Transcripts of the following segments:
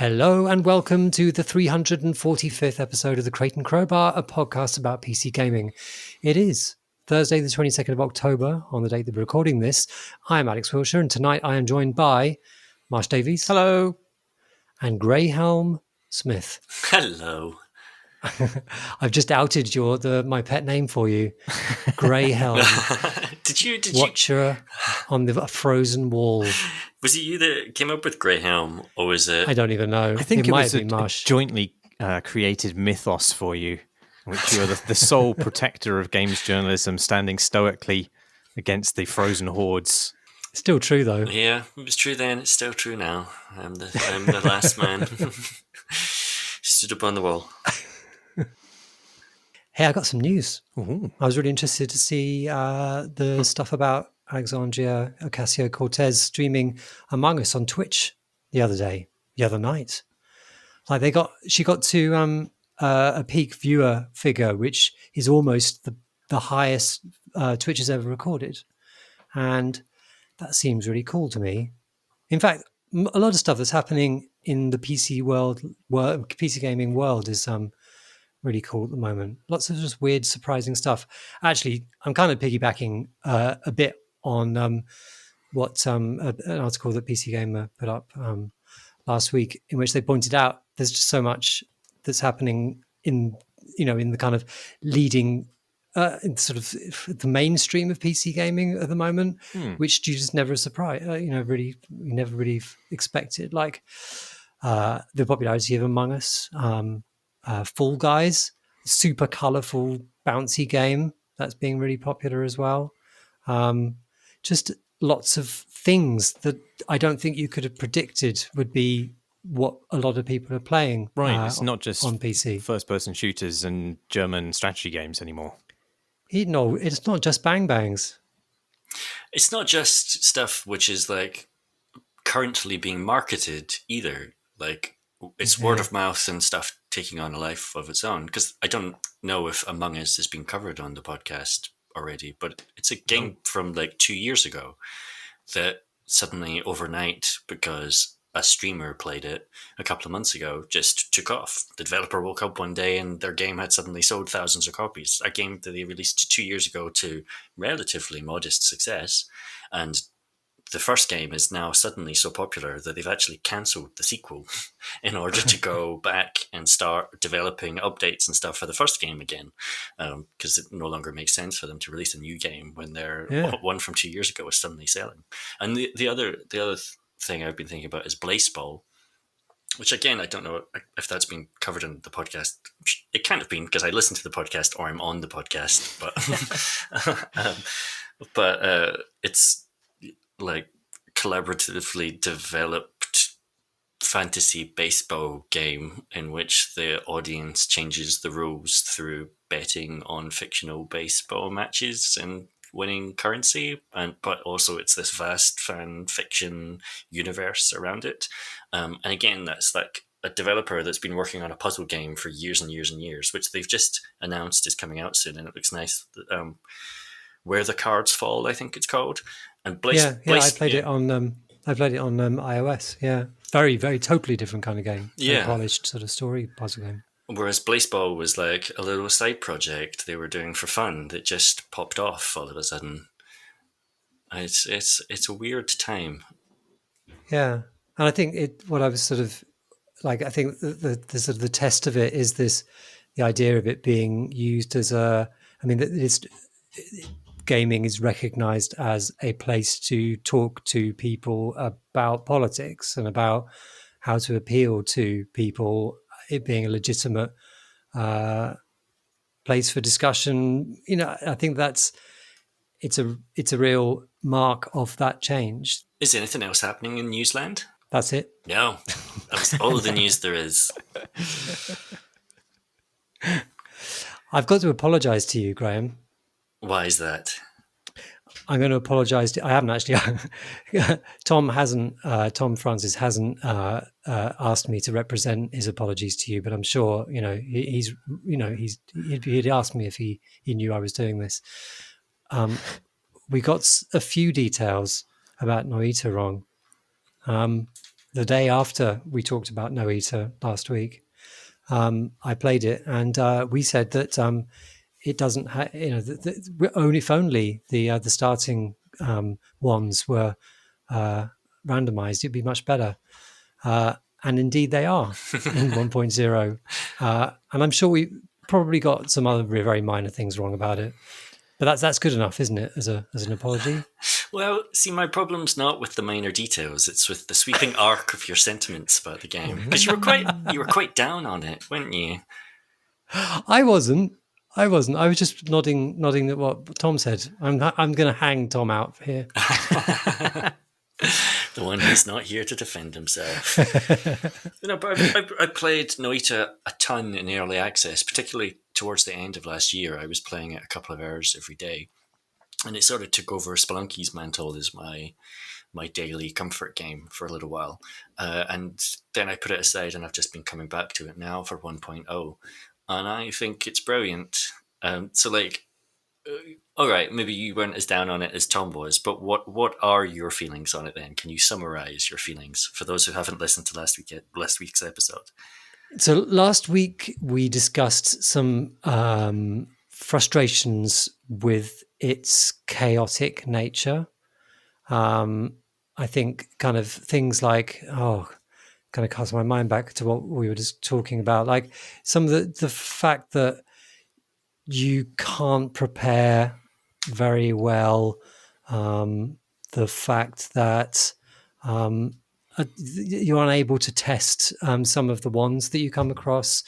Hello and welcome to the 345th episode of the Crate and Crowbar, a podcast about PC gaming. It is Thursday the 22nd of October, on the date that we're recording this. I'm Alex Wilshire, and tonight I am joined by Marsh Davies. Hello. And Greyhelm Smith. Hello. I've just outed my pet name for you, Greyhelm. Did you Watcher on the frozen wall. Was it you that came up with Greyhelm, or was it? I don't even know. I think it might was have been a Marsh. jointly created mythos for you, in which you're the sole protector of games journalism, standing stoically against the frozen hordes. Still true, though. Yeah, it was true then. It's still true now. I'm the last man. Stood up on the wall. Hey, I got some news. Ooh. I was really interested to see the stuff about Alexandria Ocasio-Cortez streaming Among Us on Twitch the other night. Like she got to a peak viewer figure, which is almost the highest Twitch has ever recorded, and that seems really cool to me. In fact, a lot of stuff that's happening in the PC PC gaming world is really cool at the moment. Lots of just weird, surprising stuff. Actually, I'm kind of piggybacking a bit on what an article that PC Gamer put up last week, in which they pointed out there's just so much that's happening in the kind of leading in sort of the mainstream of PC gaming at the moment, which you just never you never really expected. Like the popularity of Among Us. Fall Guys, super colourful, bouncy game that's being really popular as well. Just lots of things that I don't think you could have predicted would be what a lot of people are playing. Right, it's not just on PC, first-person shooters and German strategy games anymore. No, it's not just bang bangs. It's not just stuff which is like currently being marketed either. Like it's word of mouth and stuff taking on a life of its own, because I don't know if Among Us has been covered on the podcast already, but it's a game from like 2 years ago that suddenly overnight, because a streamer played it a couple of months ago, just took off. The developer woke up one day and their game had suddenly sold thousands of copies. A game that they released 2 years ago to relatively modest success, and the first game is now suddenly so popular that they've actually cancelled the sequel in order to go back and start developing updates and stuff for the first game again, because it no longer makes sense for them to release a new game when their one from 2 years ago is suddenly selling. And the other thing I've been thinking about is Baseball, which again, I don't know if that's been covered in the podcast. It can't have been, because I listen to the podcast or I'm on the podcast, but it's like collaboratively developed fantasy baseball game in which the audience changes the rules through betting on fictional baseball matches and winning currency, but also it's this vast fan fiction universe around it. And again, that's like a developer that's been working on a puzzle game for years and years and years, which they've just announced is coming out soon, and it looks nice. Where the Cards Fall, I think it's called. And I played it on iOS. Yeah, very, very totally different kind of game. Very polished sort of story puzzle game. Whereas Baseball was like a little side project they were doing for fun that just popped off all of a sudden. It's a weird time. Yeah, and I think what I was sort of like, I think the sort of the test of it is the idea of it being used as gaming is recognized as a place to talk to people about politics and about how to appeal to people, it being a legitimate place for discussion. I think it's a real mark of that change. Is anything else happening in Newsland? That's it. No, that's all of the news there is. I've got to apologize to you, Graham. Why is that? I'm going to apologise. I haven't actually. Tom Francis hasn't asked me to represent his apologies to you, but I'm sure he'd asked me if he knew I was doing this. We got a few details about Noita wrong. the day after we talked about Noita last week, I played it, and we said that it doesn't have, only if only the starting ones were randomized, it'd be much better. And indeed they are in 1.0. And I'm sure we probably got some other very minor things wrong about it. But that's good enough, isn't it, as an apology? Well, see, my problem's not with the minor details; it's with the sweeping arc of your sentiments about the game. Because you were quite down on it, weren't you? I wasn't. I was just nodding at what Tom said. I'm going to hang Tom out here. The one who's not here to defend himself. But I played Noita a ton in early access, particularly towards the end of last year. I was playing it a couple of hours every day, and it sort of took over Spelunky's mantle as my daily comfort game for a little while. And then I put it aside, and I've just been coming back to it now for 1.0, and I think it's brilliant. All right, maybe you weren't as down on it as Tom was, but what are your feelings on it then? Can you summarize your feelings for those who haven't listened to last week's episode? So last week we discussed some frustrations with its chaotic nature. I think kind of things like, kind of cast my mind back to what we were just talking about, like some of the fact that you can't prepare very well, the fact that you're unable to test some of the wands that you come across.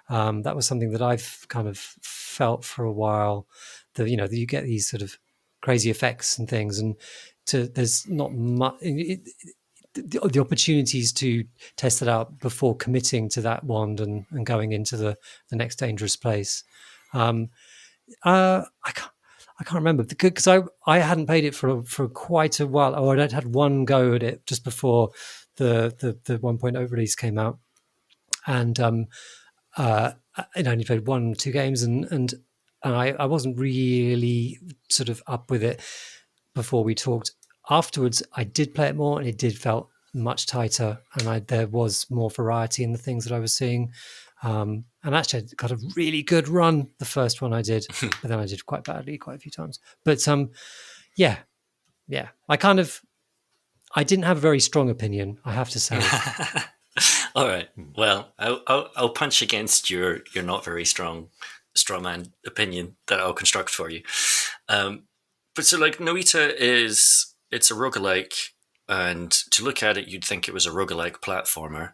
That was something that I've kind of felt for a while, that you get these sort of crazy effects and things, and there's not much the opportunities to test it out before committing to that wand and going into the next dangerous place. I can't remember, because I hadn't played it for quite a while. Or I'd had one go at it just before the 1.0 release came out, and I only played 1-2 games, and I wasn't really sort of up with it before we talked. Afterwards, I did play it more, and it did felt much tighter, and there was more variety in the things that I was seeing. And actually, I got a really good run the first one I did, but then I did quite badly quite a few times. But yeah, I didn't have a very strong opinion, I have to say. All right. Well, I'll punch against your not very strong straw man opinion that I'll construct for you. But so, like, Noita it's a roguelike, and to look at it, you'd think it was a roguelike platformer.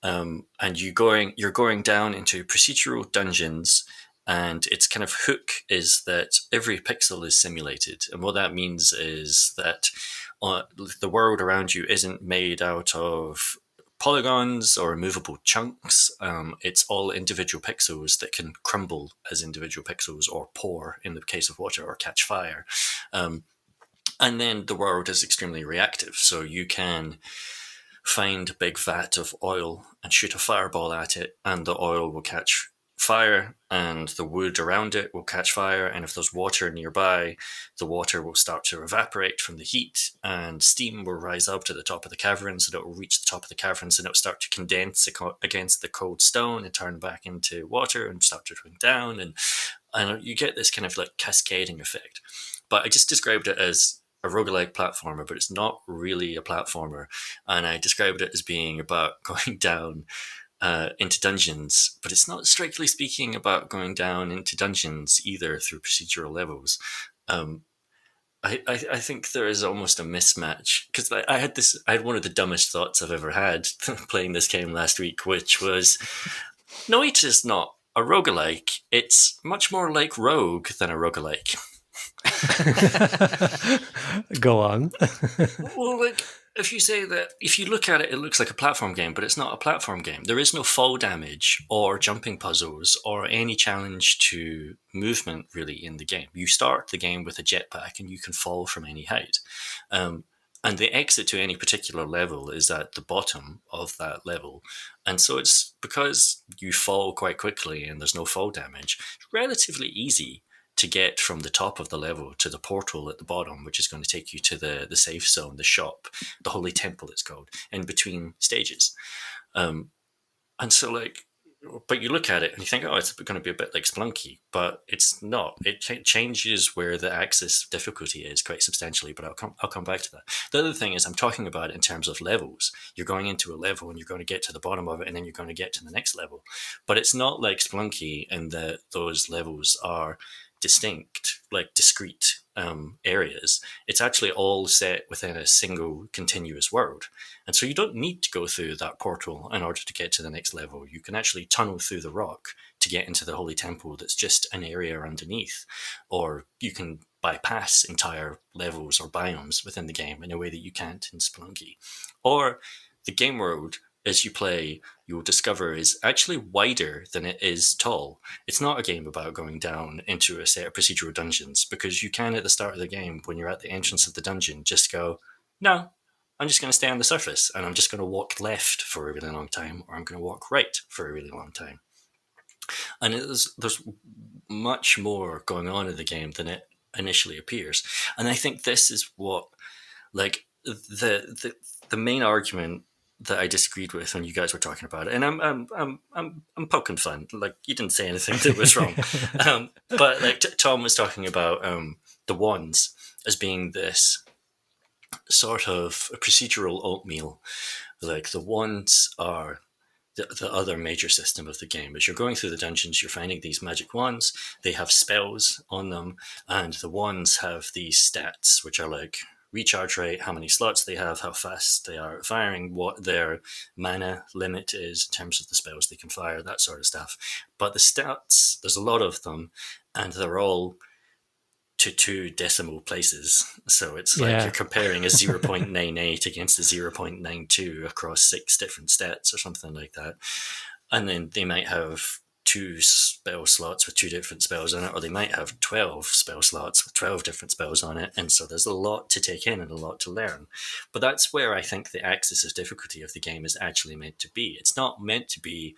And you're going down into procedural dungeons, and its kind of hook is that every pixel is simulated. And what that means is that the world around you isn't made out of polygons or movable chunks. It's all individual pixels that can crumble as individual pixels, or pour in the case of water, or catch fire. And then the world is extremely reactive. So you can find a big vat of oil and shoot a fireball at it, and the oil will catch fire, and the wood around it will catch fire. And if there's water nearby, the water will start to evaporate from the heat, and steam will rise up to the top of the caverns, and it will reach the top of the caverns, and it will start to condense against the cold stone and turn back into water and start to drink down. And you get this kind of like cascading effect. But I just described it as a roguelike platformer, but it's not really a platformer. And I described it as being about going down into dungeons, but it's not strictly speaking about going down into dungeons either through procedural levels. I think there is almost a mismatch, because I had one of the dumbest thoughts I've ever had playing this game last week, which was, Noita is not a roguelike. It's much more like Rogue than a roguelike. Go on. Well, like, if you say that, if you look at it, it looks like a platform game, but it's not a platform game. There is no fall damage or jumping puzzles or any challenge to movement really in the game. You start the game with a jetpack and you can fall from any height. And the exit to any particular level is at the bottom of that level. And so it's because you fall quite quickly and there's no fall damage, it's relatively easy to get from the top of the level to the portal at the bottom, which is going to take you to the safe zone, the shop, the holy temple it's called, in between stages. And so, like, but you look at it and you think, oh, it's going to be a bit like Splunky, but it's not. It changes where the axis of difficulty is quite substantially, but I'll come back to that. The other thing is I'm talking about it in terms of levels. You're going into a level and you're going to get to the bottom of it, and then you're going to get to the next level. But it's not like Splunky in that those levels are distinct, like discrete areas. It's actually all set within a single continuous world. And so you don't need to go through that portal in order to get to the next level. You can actually tunnel through the rock to get into the Holy Temple that's just an area underneath. Or you can bypass entire levels or biomes within the game in a way that you can't in Spelunky. Or the game world, as you play, you'll discover is actually wider than it is tall. It's not a game about going down into a set of procedural dungeons, because you can, at the start of the game, when you're at the entrance of the dungeon, just go, no, I'm just going to stay on the surface, and I'm just going to walk left for a really long time, or I'm going to walk right for a really long time. And there's much more going on in the game than it initially appears. And I think this is what, like, the main argument that I disagreed with when you guys were talking about it, and I'm poking fun. Like, you didn't say anything that was wrong, but like Tom was talking about the wands as being this sort of a procedural oatmeal. Like, the wands are the other major system of the game. As you're going through the dungeons, you're finding these magic wands. They have spells on them, and the wands have these stats, which are like recharge rate, how many slots they have, how fast they are at firing, what their mana limit is in terms of the spells they can fire, that sort of stuff. But the stats, there's a lot of them, and they're all to 2 decimal places. So it's like you're comparing a 0.98 against a 0.92 across 6 different stats or something like that. And then they might have 2 spell slots with 2 different spells on it, or they might have 12 spell slots with 12 different spells on it. And so there's a lot to take in and a lot to learn. But that's where I think the axis of difficulty of the game is actually meant to be. It's not meant to be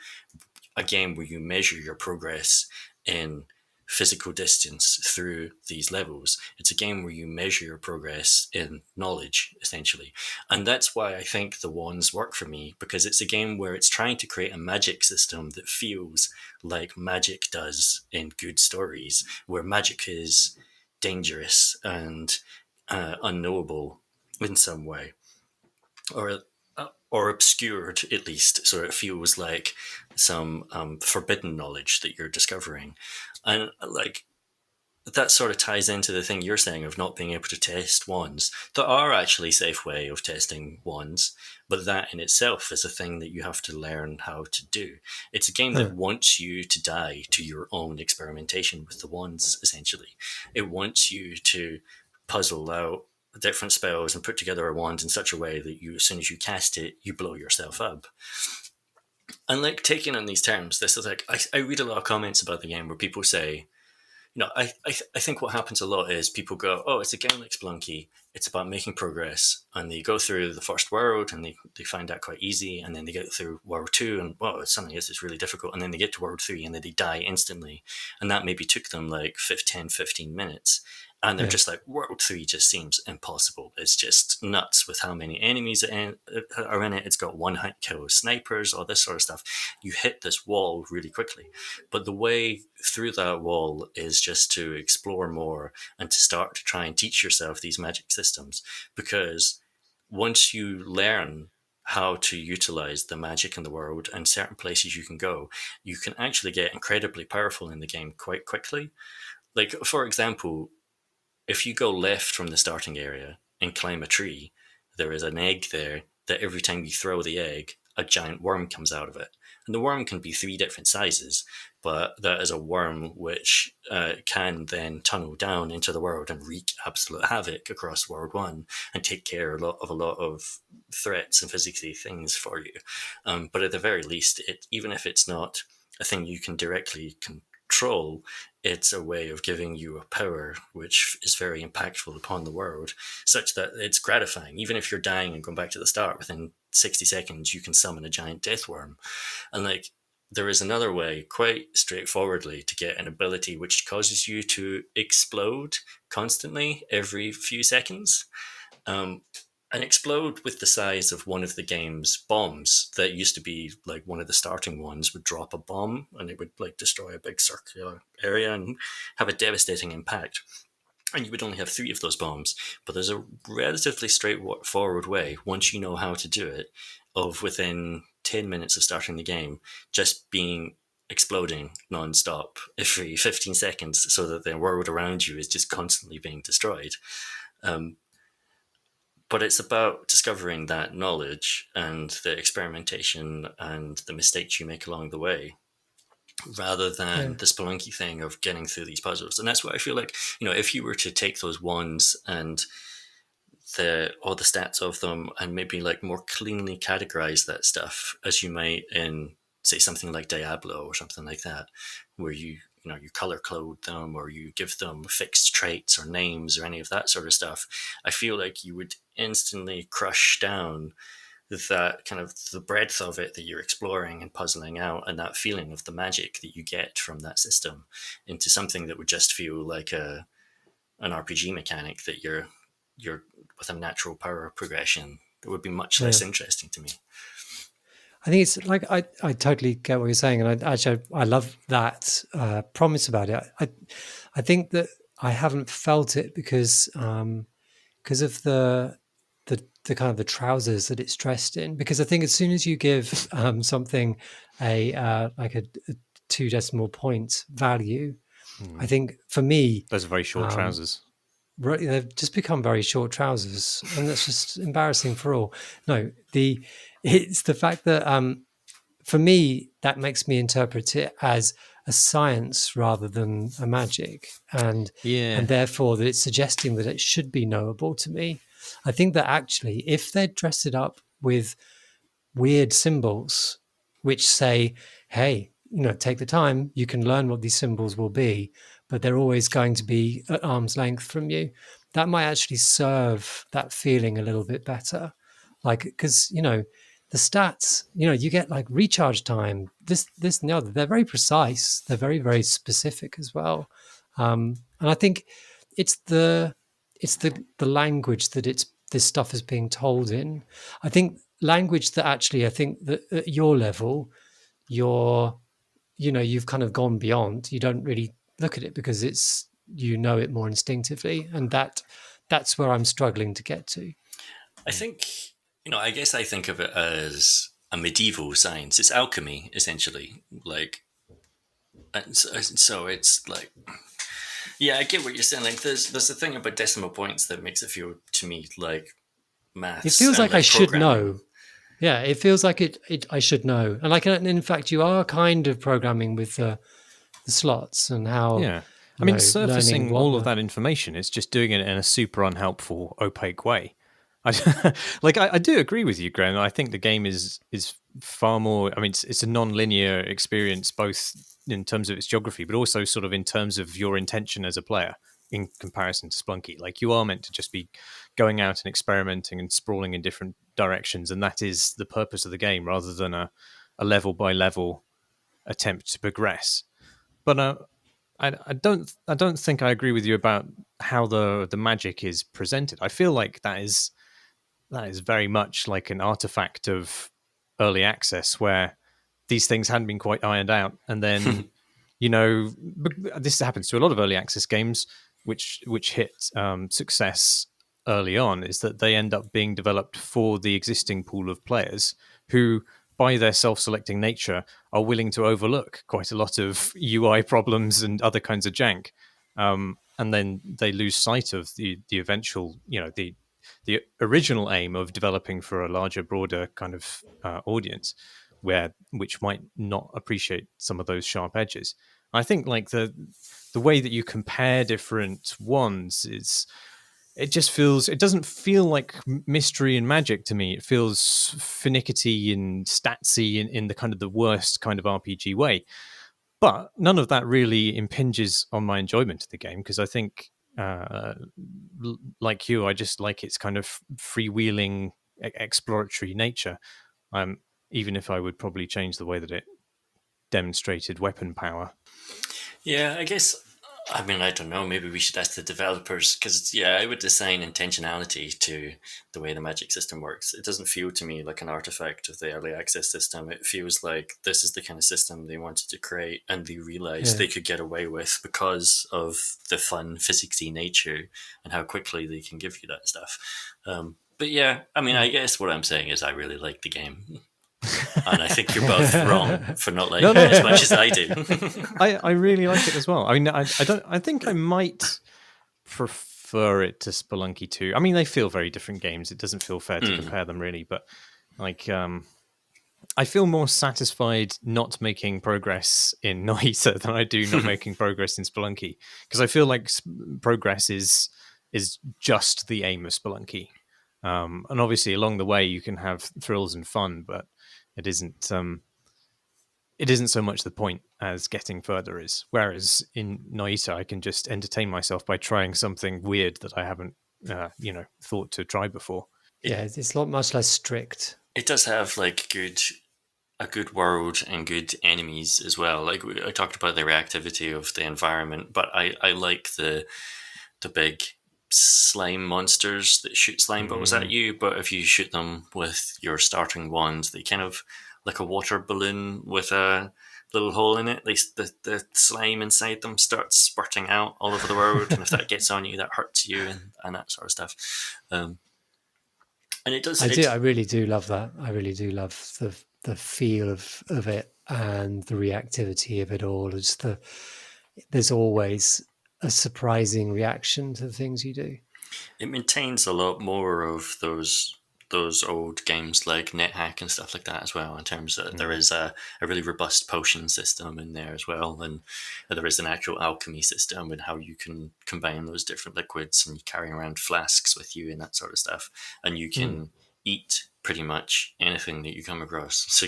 a game where you measure your progress in physical distance through these levels. It's a game where you measure your progress in knowledge, essentially. And that's why I think the wands work for me, because it's a game where it's trying to create a magic system that feels like magic does in good stories, where magic is dangerous and unknowable in some way, or obscured at least, so it feels like some forbidden knowledge that you're discovering. And like, that sort of ties into the thing you're saying of not being able to test wands. There are actually safe way of testing wands, but that in itself is a thing that you have to learn how to do. It's a game that wants you to die to your own experimentation with the wands, essentially. It wants you to puzzle out different spells and put together a wand in such a way that you, as soon as you cast it, you blow yourself up. And like, taking on these terms, this is like, I read a lot of comments about the game where people say, you know, I think what happens a lot is people go, oh, it's a game like Spelunky, it's about making progress, and they go through the first world and they find that quite easy, and then they get through World 2 and, well, suddenly this is really difficult, and then they get to World 3 and then they die instantly, and that maybe took them like 15 minutes. And they're just like, World 3 just seems impossible. It's just nuts with how many enemies are in it. It's got one-hit kill snipers, all this sort of stuff. You hit this wall really quickly. But the way through that wall is just to explore more and to start to try and teach yourself these magic systems. Because once you learn how to utilize the magic in the world and certain places you can go, you can actually get incredibly powerful in the game quite quickly. Like, for example, if you go left from the starting area and climb a tree, there is an egg there that every time you throw the egg, a giant worm comes out of it. And the worm can be 3 different sizes, but that is a worm which can then tunnel down into the world and wreak absolute havoc across World 1 and take care of a lot of threats and physically things for you. But at the very least, even if it's not a thing you can directly control, it's a way of giving you a power which is very impactful upon the world, such that it's gratifying. Even if you're dying and going back to the start, within 60 seconds, you can summon a giant death worm. And like, there is another way, quite straightforwardly, to get an ability which causes you to explode constantly every few seconds. Um, and explode with the size of one of the game's bombs that used to be like one of the starting ones would drop a bomb and it would like destroy a big circular area and have a devastating impact. And you would only have 3 of those bombs, but there's a relatively straightforward way, once you know how to do it, of within 10 minutes of starting the game, just being exploding non-stop every 15 seconds so that the world around you is just constantly being destroyed. Um, but it's about discovering that knowledge and the experimentation and the mistakes you make along the way, rather than Yeah. the Spelunky thing of getting through these puzzles. And that's what I feel like, if you were to take those ones and all the stats of them and maybe like more cleanly categorize that stuff, as you might in, say, something like Diablo or something like that, where you color code them or you give them fixed traits or names or any of that sort of stuff, I feel like you would instantly crush down that kind of the breadth of it that you're exploring and puzzling out, and that feeling of the magic that you get from that system, into something that would just feel like an RPG mechanic that you're with a natural power progression that would be much Yeah. less interesting to me. I think it's like I totally get what you're saying, and I love that promise about it. I think that I haven't felt it because of the kind of the trousers that it's dressed in. Because I think as soon as you give something like a 2 decimal point value, I think for me Those are very short trousers. they've just become very short trousers, and that's just embarrassing for all. No, it's the fact that for me that makes me interpret it as a science rather than a magic, and therefore that it's suggesting that it should be knowable to me. I think that actually, if they dress it up with weird symbols which say, hey, take the time, you can learn what these symbols will be, but they're always going to be at arm's length from you, that might actually serve that feeling a little bit better. Like, because, the stats, you get like recharge time, this and the other. They're very precise. They're very, very specific as well. And I think it's the language that this stuff is being told in. I think language that actually, I think that at your level, you've kind of gone beyond. You don't really look at it because it's it more instinctively, and that's where I'm struggling to get to. I think, I guess I think of it as a medieval science. It's alchemy, essentially. Like, and so it's like, yeah, I get what you're saying. Like, there's a thing about decimal points that makes it feel to me like maths. It feels like I should know. Yeah, it feels like I should know. And like, in fact, you are kind of programming with the slots and how. Yeah. I mean, surfacing all of that information, it's just doing it in a super unhelpful, opaque way. I do agree with you, Graham. I think the game is far more. I mean, it's a non-linear experience, both in terms of its geography, but also sort of in terms of your intention as a player in comparison to Spelunky. Like, you are meant to just be going out and experimenting and sprawling in different directions, and that is the purpose of the game, rather than a level by level attempt to progress. But I don't think I agree with you about how the magic is presented. I feel like that is very much like an artifact of early access, where these things hadn't been quite ironed out, and then this happens to a lot of early access games which hit success early on, is that they end up being developed for the existing pool of players who, by their self-selecting nature, are willing to overlook quite a lot of UI problems and other kinds of jank, and then they lose sight of the eventual, the original aim of developing for a larger, broader kind of audience, which might not appreciate some of those sharp edges. I think like the way that you compare different ones it doesn't feel like mystery and magic to me. It feels finicky and statsy in the kind of the worst kind of RPG way. But none of that really impinges on my enjoyment of the game, because I think, like you, I just like its kind of freewheeling, exploratory nature. Even if I would probably change the way that it demonstrated weapon power. Yeah, I guess. I mean, I don't know. Maybe we should ask the developers because, yeah, I would assign intentionality to the way the magic system works. It doesn't feel to me like an artifact of the early access system. It feels like this is the kind of system they wanted to create and they realized they could get away with because of the fun, physicsy nature and how quickly they can give you that stuff. But yeah, I mean, I guess what I'm saying is I really like the game. And I think you're both wrong for not liking it as much as I do. I really like it as well. I mean, I think I might prefer it to Spelunky 2. I mean, they feel very different games. It doesn't feel fair to compare them really, but like I feel more satisfied not making progress in Noita than I do not making progress in Spelunky, because I feel like progress is just the aim of Spelunky. And obviously along the way you can have thrills and fun, but it isn't so much the point as getting further is. Whereas in Noita, I can just entertain myself by trying something weird that I haven't, thought to try before. It's much less strict. It does have like a good world and good enemies as well. Like I talked about the reactivity of the environment, but I like the big slime monsters that shoot slime balls at you, but if you shoot them with your starting wands, they kind of like a water balloon with a little hole in it. The slime inside them starts spurting out all over the world, and if that gets on you, that hurts you and that sort of stuff. And it does. I really do love that. I really do love the feel of it and the reactivity of it all. There's always a surprising reaction to the things you do. It maintains a lot more of those old games like NetHack and stuff like that as well, in terms of there is a really robust potion system in there as well, and there is an actual alchemy system and how you can combine those different liquids, and you carry around flasks with you and that sort of stuff, and you can eat pretty much anything that you come across. So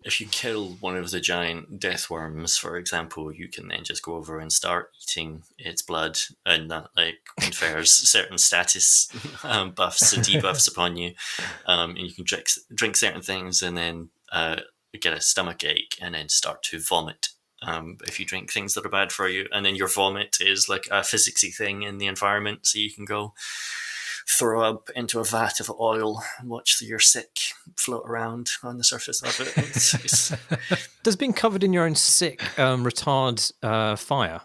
if you kill one of the giant death worms, for example, you can then just go over and start eating its blood, and that like confers certain status buffs and debuffs upon you. And you can drink certain things and then get a stomach ache and then start to vomit. If you drink things that are bad for you, and then your vomit is like a physicsy thing in the environment, so you can go throw up into a vat of oil and watch your sick float around on the surface of it. Does being covered in your own sick retard fire?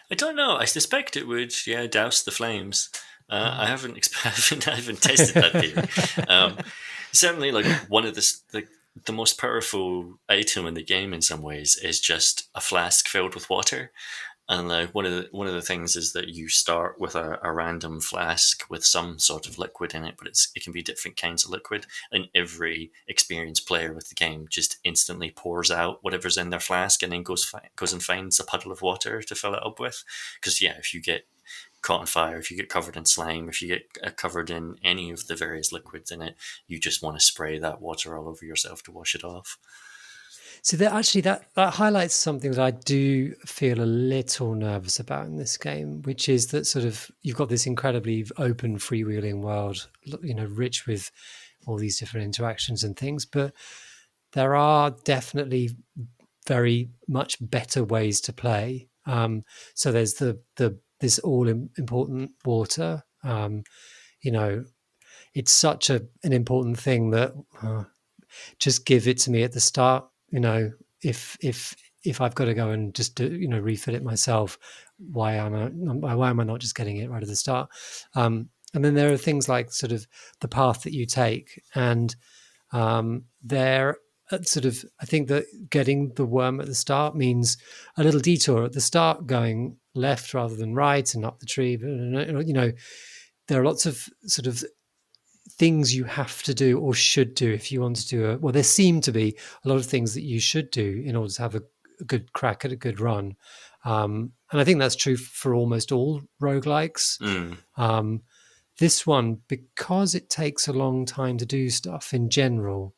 I don't know. I suspect it would, douse the flames. I haven't tested that theory. Certainly, like one of the most powerful item in the game in some ways is just a flask filled with water. And like one of the things is that you start with a random flask with some sort of liquid in it, but it can be different kinds of liquid. And every experienced player with the game just instantly pours out whatever's in their flask, and then goes and finds a puddle of water to fill it up with. Because if you get caught on fire, if you get covered in slime, if you get covered in any of the various liquids in it, you just want to spray that water all over yourself to wash it off. So that highlights something that I do feel a little nervous about in this game, which is that sort of you've got this incredibly open, freewheeling world, rich with all these different interactions and things, but there are definitely very much better ways to play. So there's this all important water. It's such an important thing that just give it to me at the start. If I've got to go and just refill it myself, why am I not just getting it right at the start? And then there are things like sort of the path that you take, and there sort of I think that getting the worm at the start means a little detour at the start, going left rather than right and up the tree. But there are lots of sort of things you have to do or should do if you want to do there seem to be a lot of things that you should do in order to have a good crack at a good run. And I think that's true for almost all roguelikes. This one, because it takes a long time to do stuff in general,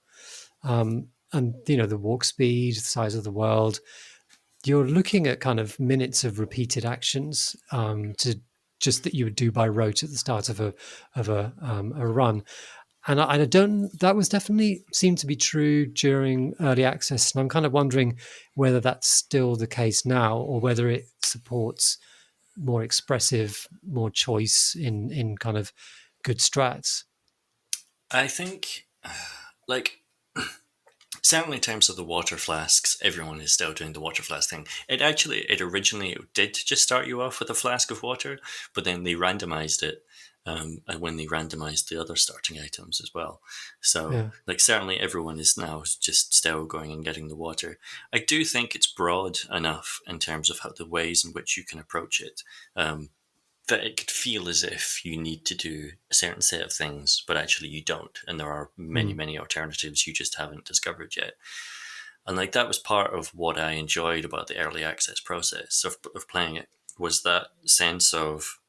and the walk speed, the size of the world, you're looking at kind of minutes of repeated actions to just that you would do by rote at the start of a run. And I don't. That was definitely seemed to be true during early access, and I'm kind of wondering whether that's still the case now, or whether it supports more expressive, more choice in kind of good strats. I think, like, certainly in terms of the water flasks, everyone is still doing the water flask thing. It originally did just start you off with a flask of water, but then they randomized it, and when they randomized the other starting items as well. So, like, certainly everyone is now just still going and getting the water. I do think it's broad enough in terms of how the ways in which you can approach it. That it could feel as if you need to do a certain set of things, but actually you don't. And there are many, many alternatives you just haven't discovered yet. And like that was part of what I enjoyed about the early access process of playing it, was that sense of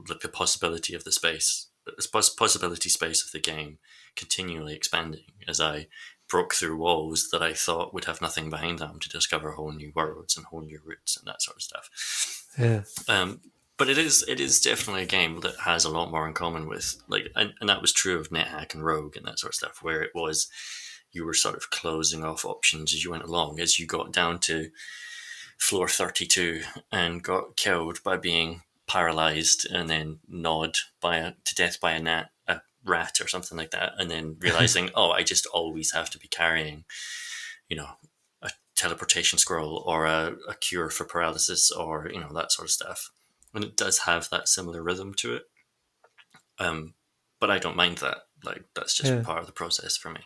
like the possibility of the space, the possibility space of the game continually expanding as I broke through walls that I thought would have nothing behind them to discover whole new worlds and whole new routes and that sort of stuff. Yeah. But it is definitely a game that has a lot more in common with like, and that was true of NetHack and Rogue and that sort of stuff, where it was you were sort of closing off options as you went along, as you got down to floor 32 and got killed by being paralyzed and then gnawed to death by a rat or something like that, and then realizing, oh, I just always have to be carrying, a teleportation scroll or a cure for paralysis or that sort of stuff. And it does have that similar rhythm to it. But I don't mind that. Like, that's just part of the process for me.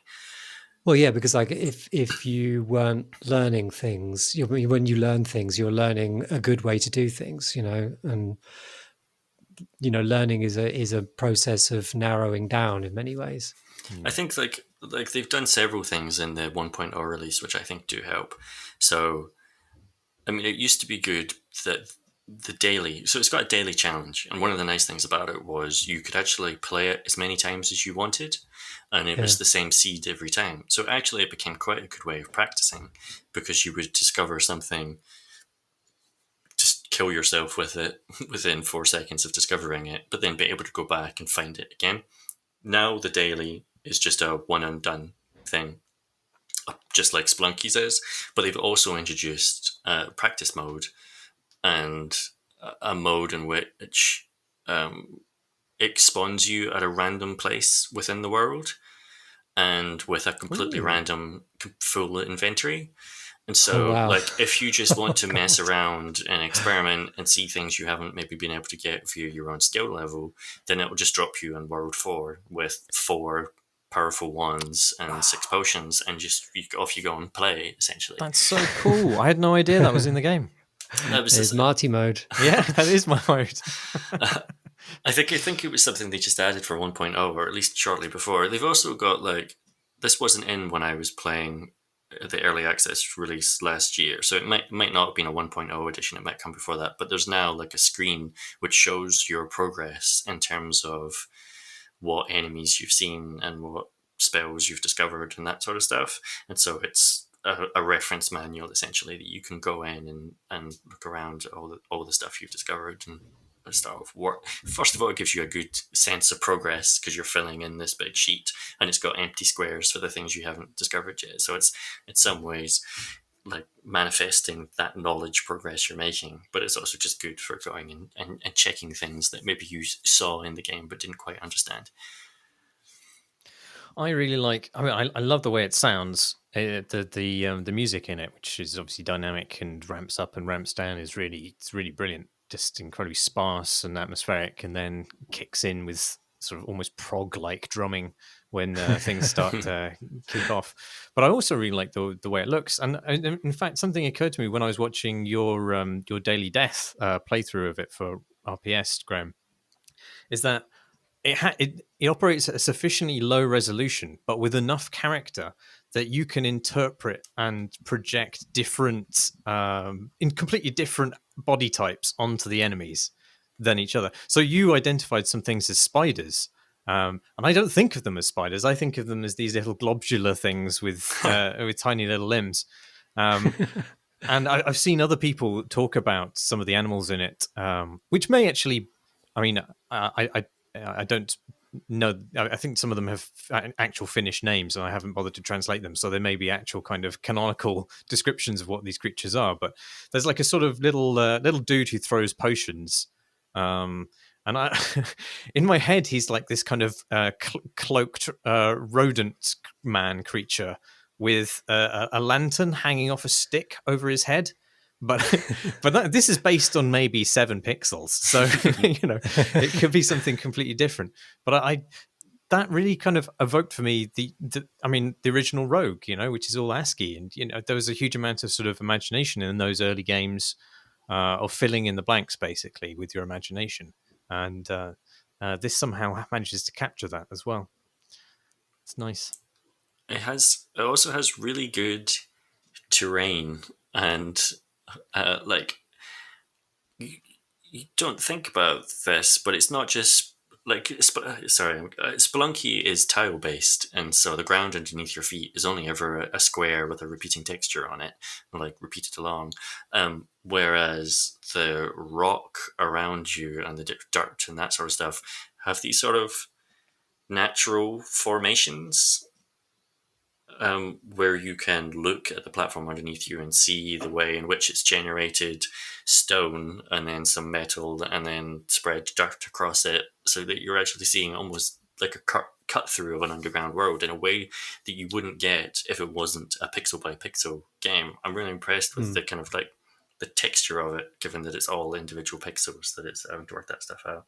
Well, yeah, because like if you weren't learning things, when you learn things, you're learning a good way to do things, and learning is a process of narrowing down in many ways. I think like they've done several things in the 1.0 release, which I think do help. So, I mean, it used to be good that so it's got a daily challenge, and one of the nice things about it was you could actually play it as many times as you wanted, and it was the same seed every time. So actually it became quite a good way of practicing, because you would discover something, just kill yourself with it within 4 seconds of discovering it, but then be able to go back and find it again. Now the daily is just a one and done thing, just like Splunky's is, but they've also introduced practice mode, and a mode in which it spawns you at a random place within the world, and with a completely random full inventory. And so, like, if you just want to mess around and experiment and see things you haven't maybe been able to get via your own skill level, then it will just drop you in World 4 with 4 powerful wands and 6 potions, and just off you go and play, essentially. That's so cool. I had no idea that was in the game. That was It's Marty mode. Yeah, that is my mode. I think it was something they just added for 1.0, or at least shortly before. They've also got, like, this wasn't in when I was playing the early access release last year, so it might not have been a 1.0 edition. It might come before that, but there's now like a screen which shows your progress in terms of what enemies you've seen and what spells you've discovered and that sort of stuff. And so it's a reference manual, essentially, that you can go in and look around at all the stuff you've discovered and start off work. First of all, it gives you a good sense of progress because you're filling in this big sheet, and it's got empty squares for the things you haven't discovered yet. So it's in some ways like manifesting that knowledge progress you're making, but it's also just good for going and checking things that maybe you saw in the game but didn't quite understand. I really like. I mean, I love the way it sounds. The music in it, which is obviously dynamic and ramps up and ramps down, it's really brilliant. Just incredibly sparse and atmospheric, and then kicks in with sort of almost prog-like drumming when things start to kick off. But I also really like the way it looks. And in fact, something occurred to me when I was watching your Daily Death playthrough of it for RPS, Graham, is that it operates at a sufficiently low resolution, but with enough character that you can interpret and project different, in completely different body types onto the enemies than each other. So you identified some things as spiders, and I don't think of them as spiders. I think of them as these little globular things with tiny little limbs. And I've seen other people talk about some of the animals in it, which may actually, I mean, I don't know. I think some of them have actual Finnish names, and I haven't bothered to translate them. So there may be actual kind of canonical descriptions of what these creatures are. But there's like a sort of little dude who throws potions. And I, in my head, he's like this kind of cloaked rodent man creature with a lantern hanging off a stick over his head. But this is based on maybe 7 pixels, so it could be something completely different. But I that really kind of evoked for me the original Rogue, which is all ASCII, and there was a huge amount of sort of imagination in those early games of filling in the blanks basically with your imagination, and this somehow manages to capture that as well. It's nice. It also has really good terrain, and you don't think about this, but it's not just like Spelunky is tile based, and so the ground underneath your feet is only ever a square with a repeating texture on it, like repeated along. Whereas the rock around you and the dirt and that sort of stuff have these sort of natural formations. Where you can look at the platform underneath you and see the way in which it's generated stone and then some metal and then spread dirt across it, so that you're actually seeing almost like a cut through of an underground world in a way that you wouldn't get if it wasn't a pixel by pixel game. I'm really impressed with the kind of like the texture of it, given that it's all individual pixels, that it's having to work that stuff out.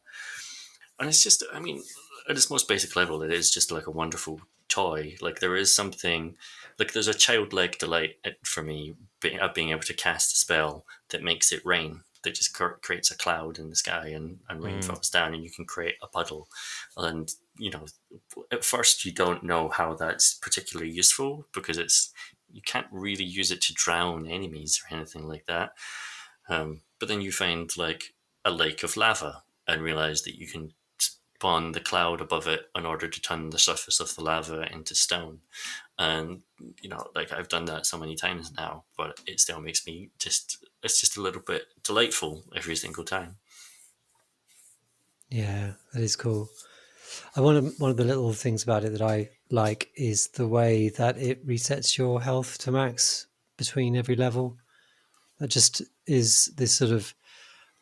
And it's just, I mean, at its most basic level, it is just like a wonderful toy. Like there is something, like there's a childlike delight for me of being able to cast a spell that makes it rain, that just creates a cloud in the sky and rain falls down and you can create a puddle. And, at first you don't know how that's particularly useful because you can't really use it to drown enemies or anything like that. But then you find like a lake of lava and realize that you can spawn the cloud above it in order to turn the surface of the lava into stone. And like I've done that so many times now, but it still makes me it's just a little bit delightful every single time. Yeah, that is cool. One of the little things about it that I like is the way that it resets your health to max between every level. That just is this sort of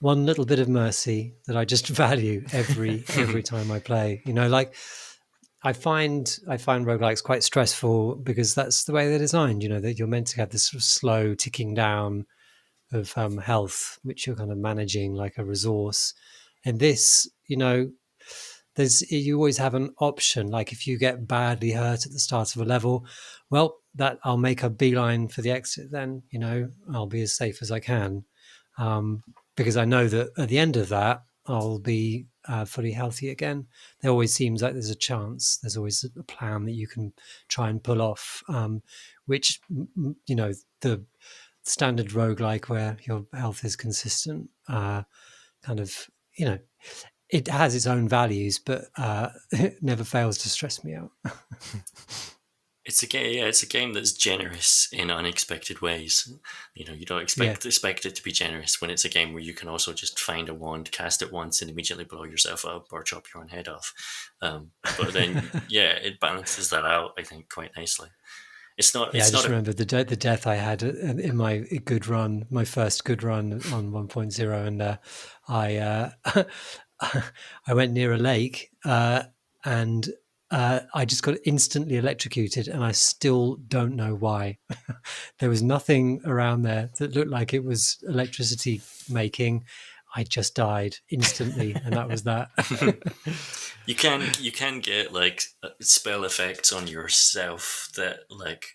one little bit of mercy that I just value every time I play. Like I find roguelikes quite stressful because that's the way they're designed. That you're meant to have this sort of slow ticking down of health, which you're kind of managing like a resource. And this, you always have an option. Like if you get badly hurt at the start of a level, well, that I'll make a beeline for the exit. Then I'll be as safe as I can. Because I know that at the end of that, I'll be fully healthy again. There always seems like there's a chance. There's always a plan that you can try and pull off, which, the standard roguelike where your health is consistent, kind of, it has its own values, but it never fails to stress me out. It's a game that's generous in unexpected ways. You don't expect it to be generous when it's a game where you can also just find a wand, cast it once, and immediately blow yourself up or chop your own head off. But then, it balances that out, I think, quite nicely. It's not. I just remember the death I had in my good run, my first good run on 1.0, and I went near a lake and. I just got instantly electrocuted, and I still don't know why. There was nothing around there that looked like it was electricity making. I just died instantly, and that was that. You can get like spell effects on yourself that like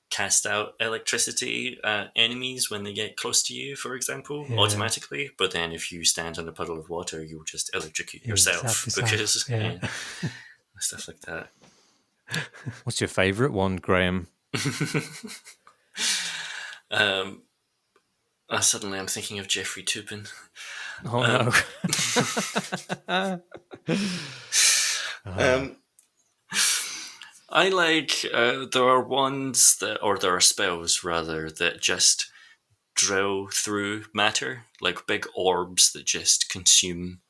cast out electricity enemies when they get close to you, for example, automatically. But then if you stand on a puddle of water, you'll just electrocute yourself because. Stuff like that. What's your favourite one, Graham? Suddenly I'm thinking of Jeffrey Toobin. Oh no. I like there are ones there are spells rather that just drill through matter, like big orbs that just consume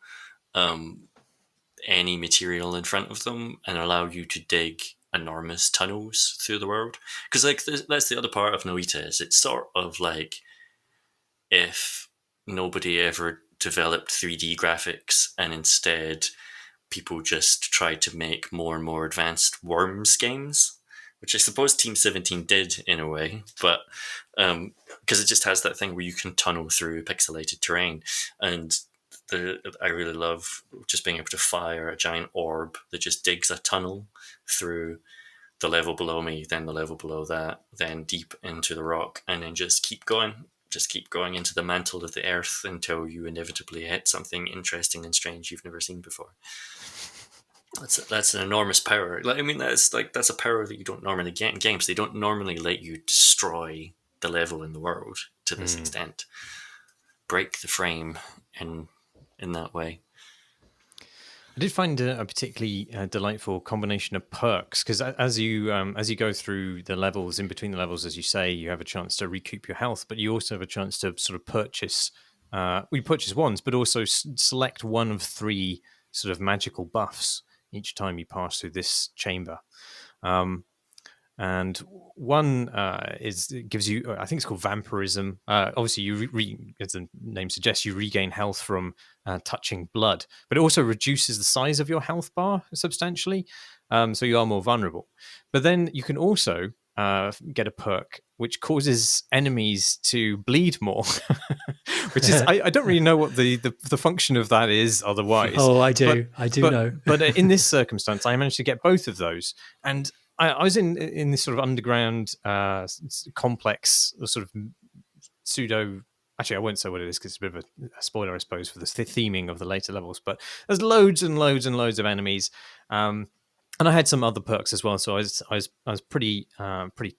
any material in front of them and allow you to dig enormous tunnels through the world. Because like that's the other part of Noita, is it's sort of like if nobody ever developed 3D graphics and instead people just tried to make more and more advanced Worms games, which I suppose Team 17 did in a way, but because it just has that thing where you can tunnel through pixelated terrain. And I really love just being able to fire a giant orb that just digs a tunnel through the level below me, then the level below that, then deep into the rock, and then just keep going into the mantle of the earth until you inevitably hit something interesting and strange you've never seen before. That's an enormous power. Like, I mean, that's a power that you don't normally get in games. They don't normally let you destroy the level in the world to this extent, break the frame in that way. I did find a particularly delightful combination of perks, because as you go through the levels, in between the levels, as you say, you have a chance to recoup your health, but you also have a chance to sort of purchase. We purchase ones, but also select one of 3 sort of magical buffs each time you pass through this chamber. And one gives you, I think it's called vampirism. Obviously, you as the name suggests, you regain health from touching blood, but it also reduces the size of your health bar substantially, so you are more vulnerable. But then you can also get a perk which causes enemies to bleed more, which is I don't really know what the function of that is otherwise. Oh, I do know. But in this circumstance, I managed to get both of those, and I was in this sort of underground complex, sort of pseudo. Actually, I won't say what it is because it's a bit of a spoiler, I suppose, for the theming of the later levels. But there's loads and loads and loads of enemies, and I had some other perks as well. So I was pretty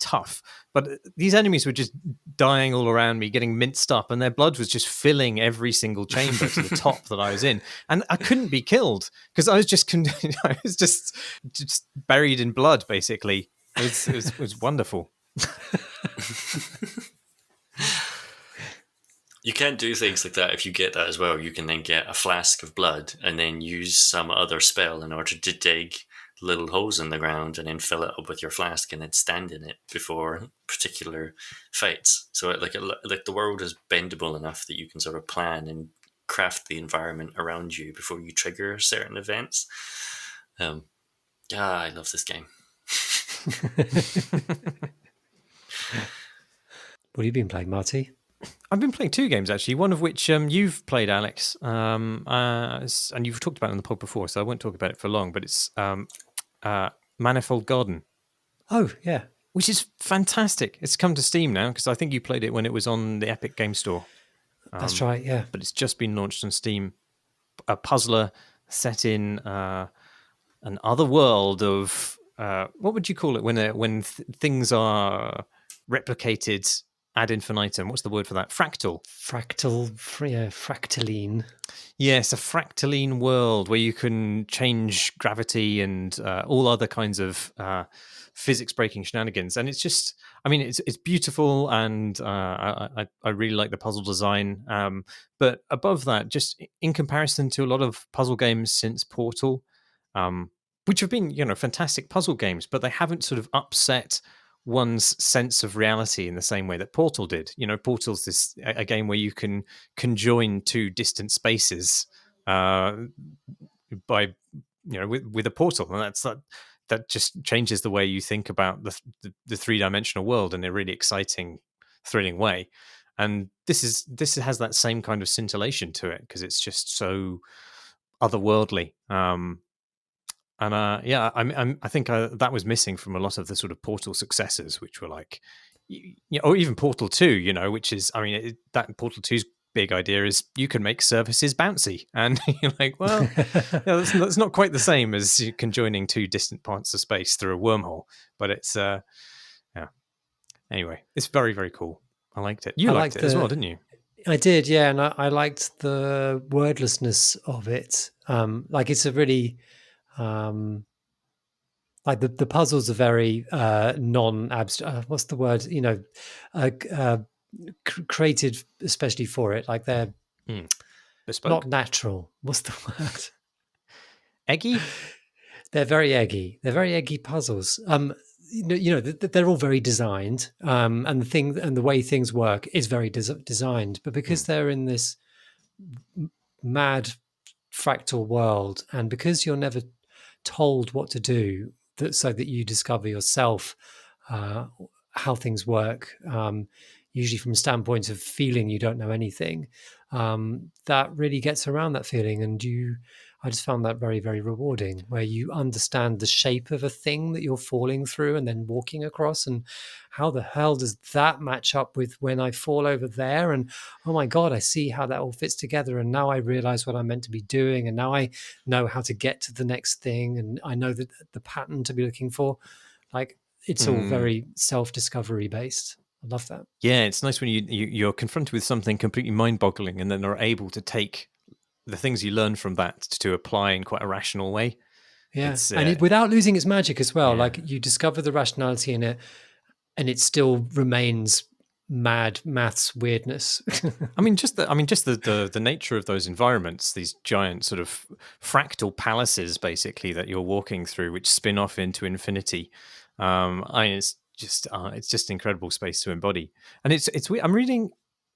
tough. But these enemies were just dying all around me, getting minced up, and their blood was just filling every single chamber to the top that I was in, and I couldn't be killed because I was just I was just buried in blood. Basically, it was wonderful. You can do things like that. If you get that as well, you can then get a flask of blood and then use some other spell in order to dig little holes in the ground and then fill it up with your flask and then stand in it before particular fights. So like the world is bendable enough that you can sort of plan and craft the environment around you before you trigger certain events. I love this game. What have you been playing, Marty? I've been playing 2 games, actually, one of which you've played, Alex, and you've talked about it on the pod before, so I won't talk about it for long, but it's Manifold Garden. Oh, yeah. Which is fantastic. It's come to Steam now, because I think you played it when it was on the Epic Game Store. That's right, yeah. But it's just been launched on Steam. A puzzler set in an other world of, what would you call it, when things are replicated ad infinitum? What's the word for that? Fractaline. Yes, a fractaline world where you can change gravity and all other kinds of physics-breaking shenanigans. And it's just, I mean, it's beautiful, and I really like the puzzle design. But above that, just in comparison to a lot of puzzle games since Portal, which have been, fantastic puzzle games, but they haven't sort of upset one's sense of reality in the same way that Portal did. Portal's a game where you can conjoin 2 distant spaces by with a portal, and that just changes the way you think about the 3-dimensional world in a really exciting, thrilling way. And this has that same kind of scintillation to it because it's just so otherworldly. I think that was missing from a lot of the sort of Portal successors, which were like, or even Portal 2, which is, I mean, that Portal 2's big idea is you can make surfaces bouncy. And you're like, well, that's not quite the same as conjoining 2 distant parts of space through a wormhole. But it's, Anyway, it's very, very cool. I liked it. You liked it as well, didn't you? I did, yeah. And I liked the wordlessness of it. It's a really... the puzzles are very non-abstract. What's the word? Created especially for it. Like they're not natural. What's the word? Eggy? They're very eggy. They're very eggy puzzles. They're all very designed, and the way things work is very designed. But because they're in this mad fractal world, and because you're never told what to do, so that you discover yourself how things work, usually from a standpoint of feeling you don't know anything, that really gets around that feeling. And I just found that very, very rewarding, where you understand the shape of a thing that you're falling through and then walking across, and how the hell does that match up with when I fall over there? And oh my God, I see how that all fits together. And now I realize what I'm meant to be doing. And now I know how to get to the next thing. And I know that the pattern to be looking for. Like, it's all very self-discovery based. I love that. Yeah, it's nice when you're confronted with something completely mind-boggling and then are able to take the things you learn from that to apply in quite a rational way. Yeah, and without losing its magic as well. Yeah. Like, you discover the rationality in it, and it still remains mad maths weirdness. just the nature of those environments, these giant sort of fractal palaces, basically, that you're walking through, which spin off into infinity. It's just incredible space to embody, and it's weird. I'm reading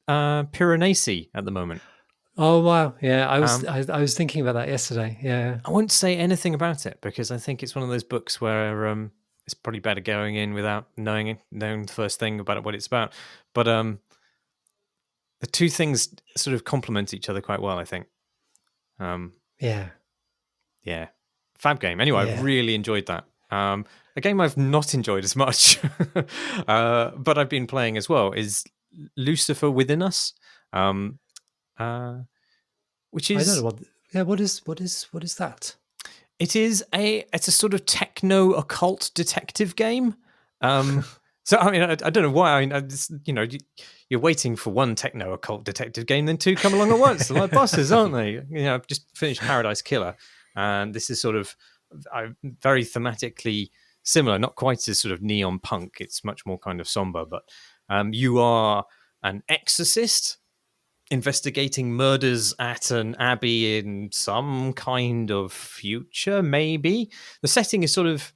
Piranesi at the moment. Oh wow, yeah. I was thinking about that yesterday. Yeah, I won't say anything about it because I think it's one of those books where it's probably better going in without knowing the first thing about what it's about. But the two things sort of complement each other quite well, I think. Yeah, fab game. Anyway, I really enjoyed that. A game I've not enjoyed as much, but I've been playing as well, is Lucifer Within Us. Which is, I don't know what is that? It's a sort of techno-occult detective game. So I mean, I don't know why. I mean, you're waiting for one techno-occult detective game, then two come along at once. They're like bosses, aren't they? I've just finished Paradise Killer, and this is sort of very thematically similar, not quite as sort of neon punk. It's much more kind of somber, but you are an exorcist investigating murders at an abbey in some kind of future, maybe. The setting is sort of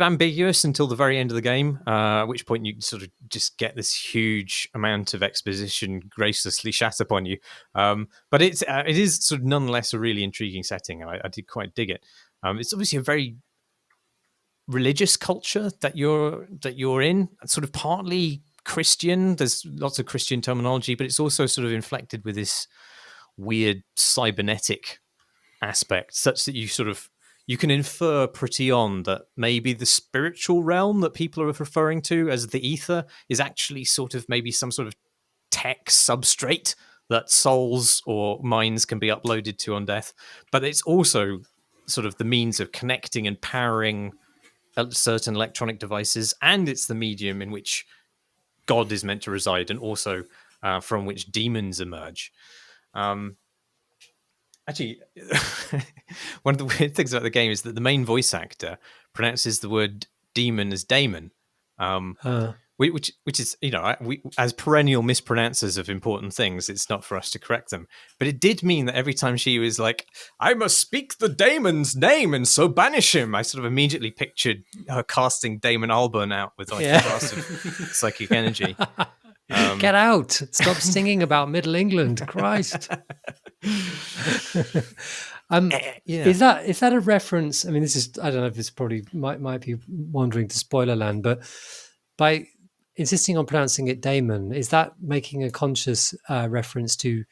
ambiguous until the very end of the game, at which point you sort of just get this huge amount of exposition graciously shat upon you. But it is sort of nonetheless a really intriguing setting. I did quite dig it. It's obviously a very religious culture that you're in, sort of partly Christian. There's lots of Christian terminology, but it's also sort of inflected with this weird cybernetic aspect, such that you can infer pretty on that maybe the spiritual realm that people are referring to as the ether is actually sort of maybe some sort of tech substrate that souls or minds can be uploaded to on death. But it's also sort of the means of connecting and powering certain electronic devices, and it's the medium in which God is meant to reside, and also from which demons emerge. Actually, one of the weird things about the game is that the main voice actor pronounces the word demon as Damon, which is, we, as perennial mispronouncers of important things, it's not for us to correct them. But it did mean that every time she was like, "I must speak the daemon's name and so banish him," I sort of immediately pictured her casting Damon Albarn out with like a glass of psychic energy. Get out! Stop singing about Middle England, Christ. Is that a reference? I mean, this is, I don't know if this probably might be wandering to spoiler land, but by insisting on pronouncing it Damon, is that making a conscious reference to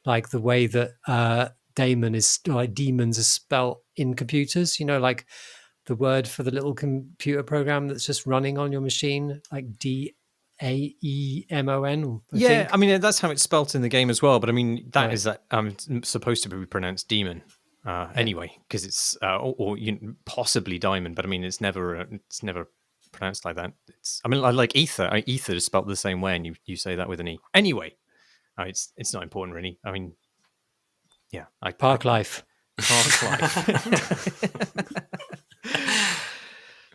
like the way that Damon is, like demons are spelt in computers? Like the word for the little computer program that's just running on your machine, like DAEMON. Yeah, I mean, that's how it's spelt in the game as well. But I mean, that is supposed to be pronounced demon anyway, because it's or possibly diamond. But I mean, it's never pronounced like that. I mean, like ether. Ether is spelt the same way, and you say that with an E. Anyway, it's not important really. I mean, yeah, Park life.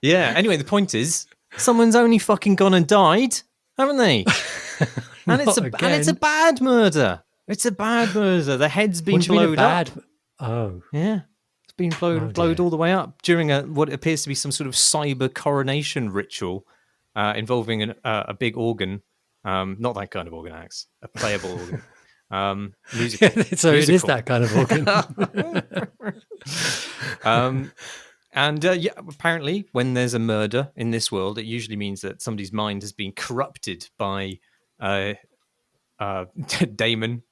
Yeah. Anyway, the point is, someone's only fucking gone and died, haven't they? And it's a bad murder. It's a bad murder. The head's been blown up. Oh, yeah. been blowed all the way up during what appears to be some sort of cyber coronation ritual involving a big organ. Not that kind of organ, Alex. A playable organ. Musical. So it is that kind of organ. And apparently, when there's a murder in this world, it usually means that somebody's mind has been corrupted by Damon,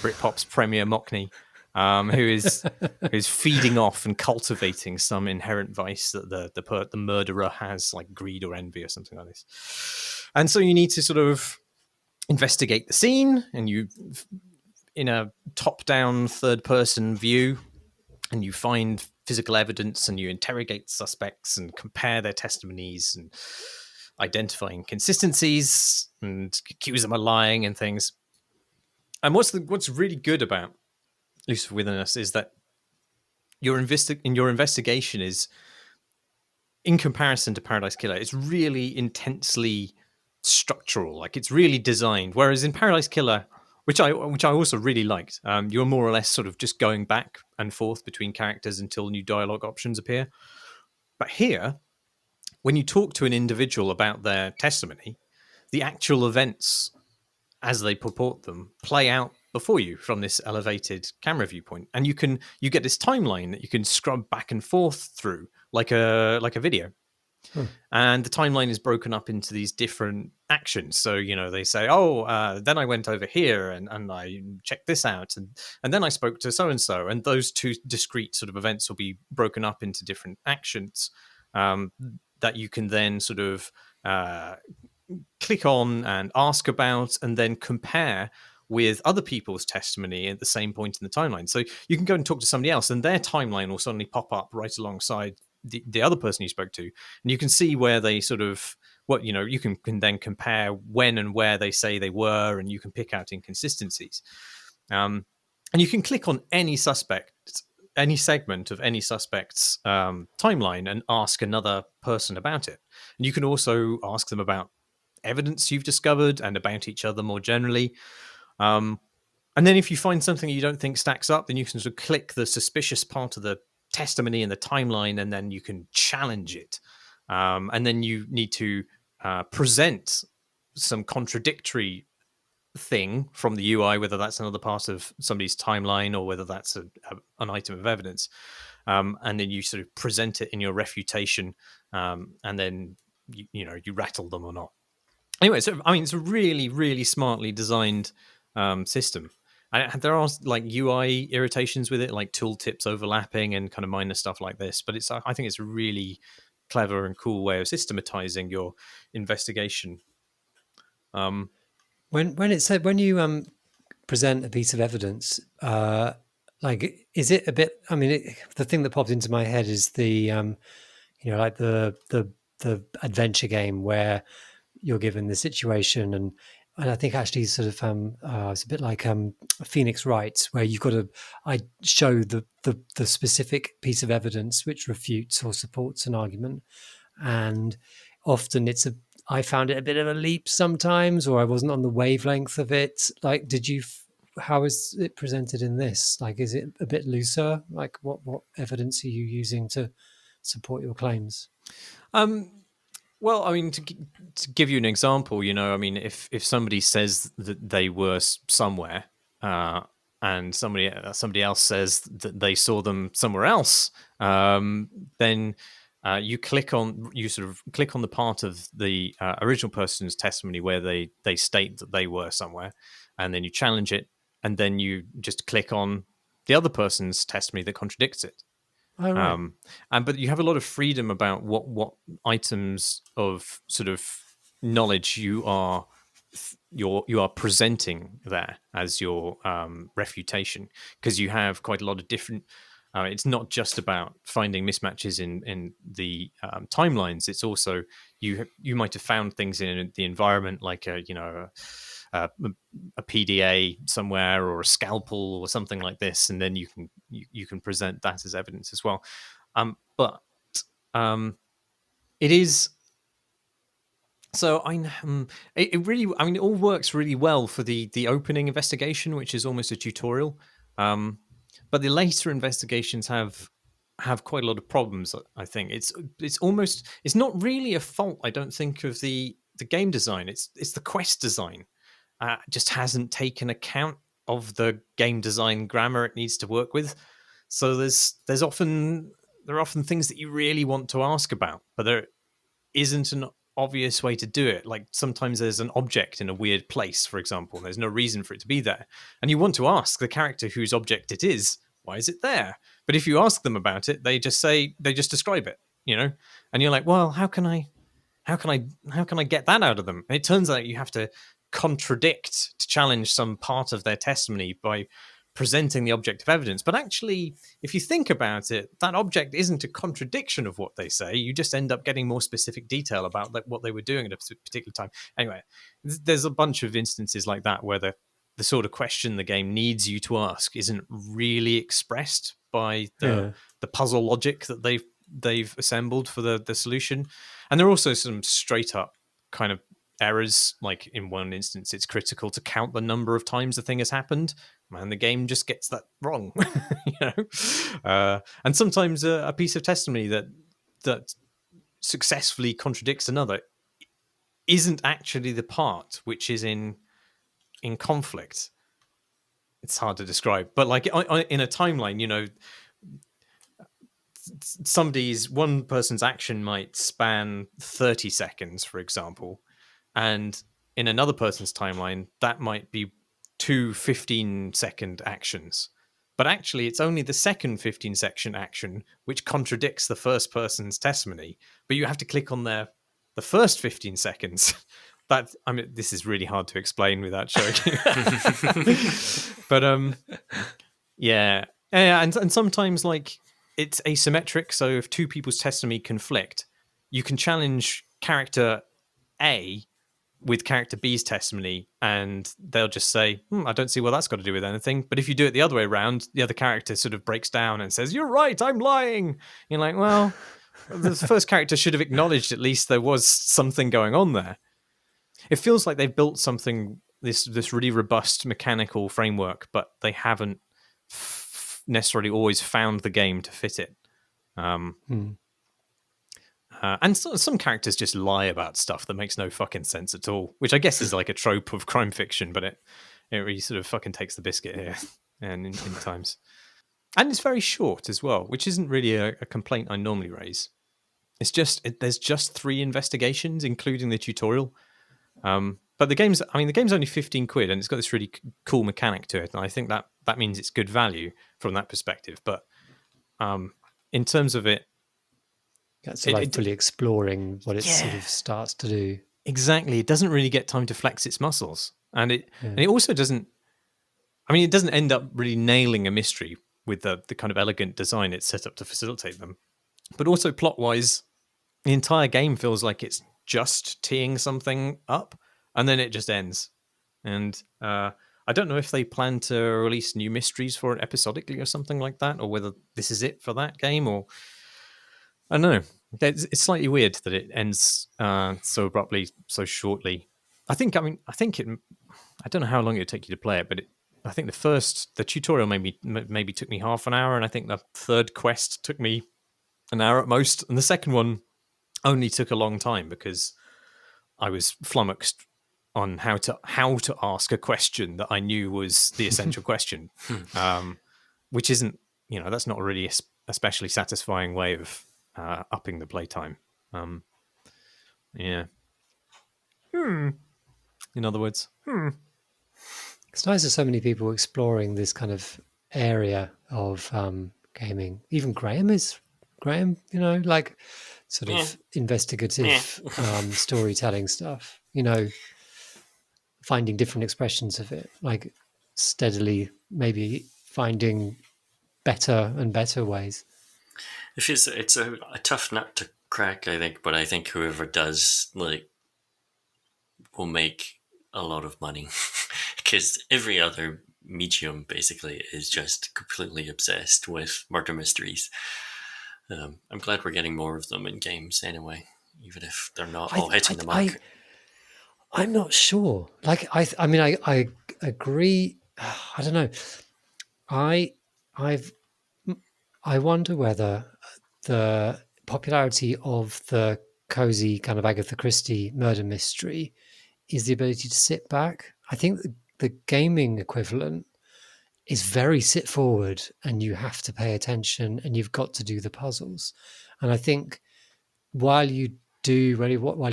Britpop's premier Mockney, who's feeding off and cultivating some inherent vice that the murderer has, like greed or envy or something like this. And so you need to sort of investigate the scene, and you, in a top-down third-person view, and you find physical evidence, and you interrogate suspects and compare their testimonies and identify inconsistencies and accuse them of lying and things. And what's really good about Lucifer Within Us is that your investigation is, in comparison to Paradise Killer, it's really intensely structural. Like, it's really designed. Whereas in Paradise Killer, which I also really liked, you're more or less sort of just going back and forth between characters until new dialogue options appear. But here, when you talk to an individual about their testimony, the actual events as they purport them play out before you from this elevated camera viewpoint, and you get this timeline that you can scrub back and forth through like a video. And the timeline is broken up into these different actions. So, they say, then I went over here and I checked this out, and then I spoke to so-and-so, and those two discrete sort of events will be broken up into different actions that you can then sort of click on and ask about, and then compare with other people's testimony at the same point in the timeline. So you can go and talk to somebody else, and their timeline will suddenly pop up right alongside the other person you spoke to, and you can see where they sort of you can then compare when and where they say they were, and you can pick out inconsistencies, and you can click on any segment of any suspect's timeline and ask another person about it. And you can also ask them about evidence you've discovered and about each other more generally. And then if you find something you don't think stacks up, then you can sort of click the suspicious part of the testimony in the timeline, and then you can challenge it. And then you need to present some contradictory thing from the UI, whether that's another part of somebody's timeline or whether that's an item of evidence. And then you sort of present it in your refutation, and then you rattle them or not. Anyway, so it's a really, really smartly designed system. And there are like UI irritations with it, like tooltips overlapping and kind of minor stuff like this. But I think it's a really clever and cool way of systematizing your investigation. When you present a piece of evidence, is it a bit? I mean, the thing that popped into my head is the adventure game where you're given the situation, and I think actually sort of it's a bit like Phoenix Wright, where you've got to show the specific piece of evidence which refutes or supports an argument, and often I found it a bit of a leap sometimes, or I wasn't on the wavelength of it. Like, how is it presented in this? Like, is it a bit looser? Like, what evidence are you using to support your claims? Well, I mean, to give you an example, if somebody says that they were somewhere, and somebody else says that they saw them somewhere else, then you sort of click on the part of the original person's testimony where they state that they were somewhere, and then you challenge it, and then you just click on the other person's testimony that contradicts it. Oh, right. But you have a lot of freedom about what items of sort of knowledge you are presenting there as your refutation, because you have quite a lot of different. It's not just about finding mismatches in the timelines. It's also you might have found things in the environment, like a PDA somewhere or a scalpel or something like this, and then you can present that as evidence as well. But it is so it really, it all works really well for the opening investigation, which is almost a tutorial. But the later investigations have quite a lot of problems. I think it's not really a fault, I don't think, of the game design. It's the quest design. Just hasn't taken account of the game design grammar it needs to work with. So there are often things that you really want to ask about, but there isn't an obvious way to do it. Like sometimes there's an object in a weird place, for example, and there's no reason for it to be there. And you want to ask the character whose object it is, why is it there? But if you ask them about it, they just describe it, and you're like, well, how can I get that out of them? And it turns out you have to contradict, to challenge some part of their testimony by presenting the object of evidence. But actually, if you think about it, that object isn't a contradiction of what they say. You just end up getting more specific detail about what they were doing at a particular time. Anyway, there's a bunch of instances like that where the sort of question the game needs you to ask isn't really expressed by the puzzle logic that they've assembled for the solution. And there are also some straight up kind of errors. Like in one instance, it's critical to count the number of times the thing has happened, and the game just gets that wrong. And sometimes a piece of testimony that successfully contradicts another isn't actually the part which is in conflict. It's hard to describe, but like in a timeline, one person's action might span 30 seconds, for example, and in another person's timeline that might be two 15-second actions, but actually it's only the second 15-second action which contradicts the first person's testimony, but you have to click on the first 15 seconds. This is really hard to explain without showing you. But and sometimes like it's asymmetric. So if two people's testimony conflict, you can challenge character A with character B's testimony, and they'll just say, I don't see what that's got to do with anything. But if you do it the other way around, the other character sort of breaks down and says, "You're right, I'm lying." You're like, well, the first character should have acknowledged at least there was something going on there. It feels like they've built something, this really robust mechanical framework, but they haven't necessarily always found the game to fit it. And some characters just lie about stuff that makes no fucking sense at all, which I guess is like a trope of crime fiction, but it really sort of fucking takes the biscuit here and in times. And it's very short as well, which isn't really a complaint I normally raise. It's just there's just 3 investigations, including the tutorial. But the game's only 15 quid, and it's got this really cool mechanic to it, and I think that means it's good value from that perspective. But in terms of it, that's fully exploring what it sort of starts to do. Exactly, it doesn't really get time to flex its muscles, and it also doesn't. I mean, it doesn't end up really nailing a mystery with the kind of elegant design it's set up to facilitate them. But also plot-wise, the entire game feels like it's just teeing something up, and then it just ends. And I don't know if they plan to release new mysteries for it episodically or something like that, or whether this is it for that game, or I don't know. It's slightly weird that it ends so abruptly, so shortly. I don't know how long it would take you to play it, but I think the tutorial maybe took me half an hour, and I think the third quest took me an hour at most, and the second one only took a long time because I was flummoxed on how to ask a question that I knew was the essential question, which isn't, that's not really a especially satisfying way of upping the playtime. In other words, It's nice that so many people exploring this kind of area of gaming. Even Graham, like sort of investigative storytelling stuff, finding different expressions of it, like steadily maybe finding better and better ways. It's a tough nut to crack, I think, but I think whoever does will make a lot of money because every other medium basically is just completely obsessed with murder mysteries. I'm glad we're getting more of them in games anyway, even if they're not all hitting the mark. I'm not sure. Like, I agree. I don't know. I I wonder whether the popularity of the cozy kind of Agatha Christie murder mystery is the ability to sit back. I think the gaming equivalent is very sit forward, and you have to pay attention, and you've got to do the puzzles. And I think while you're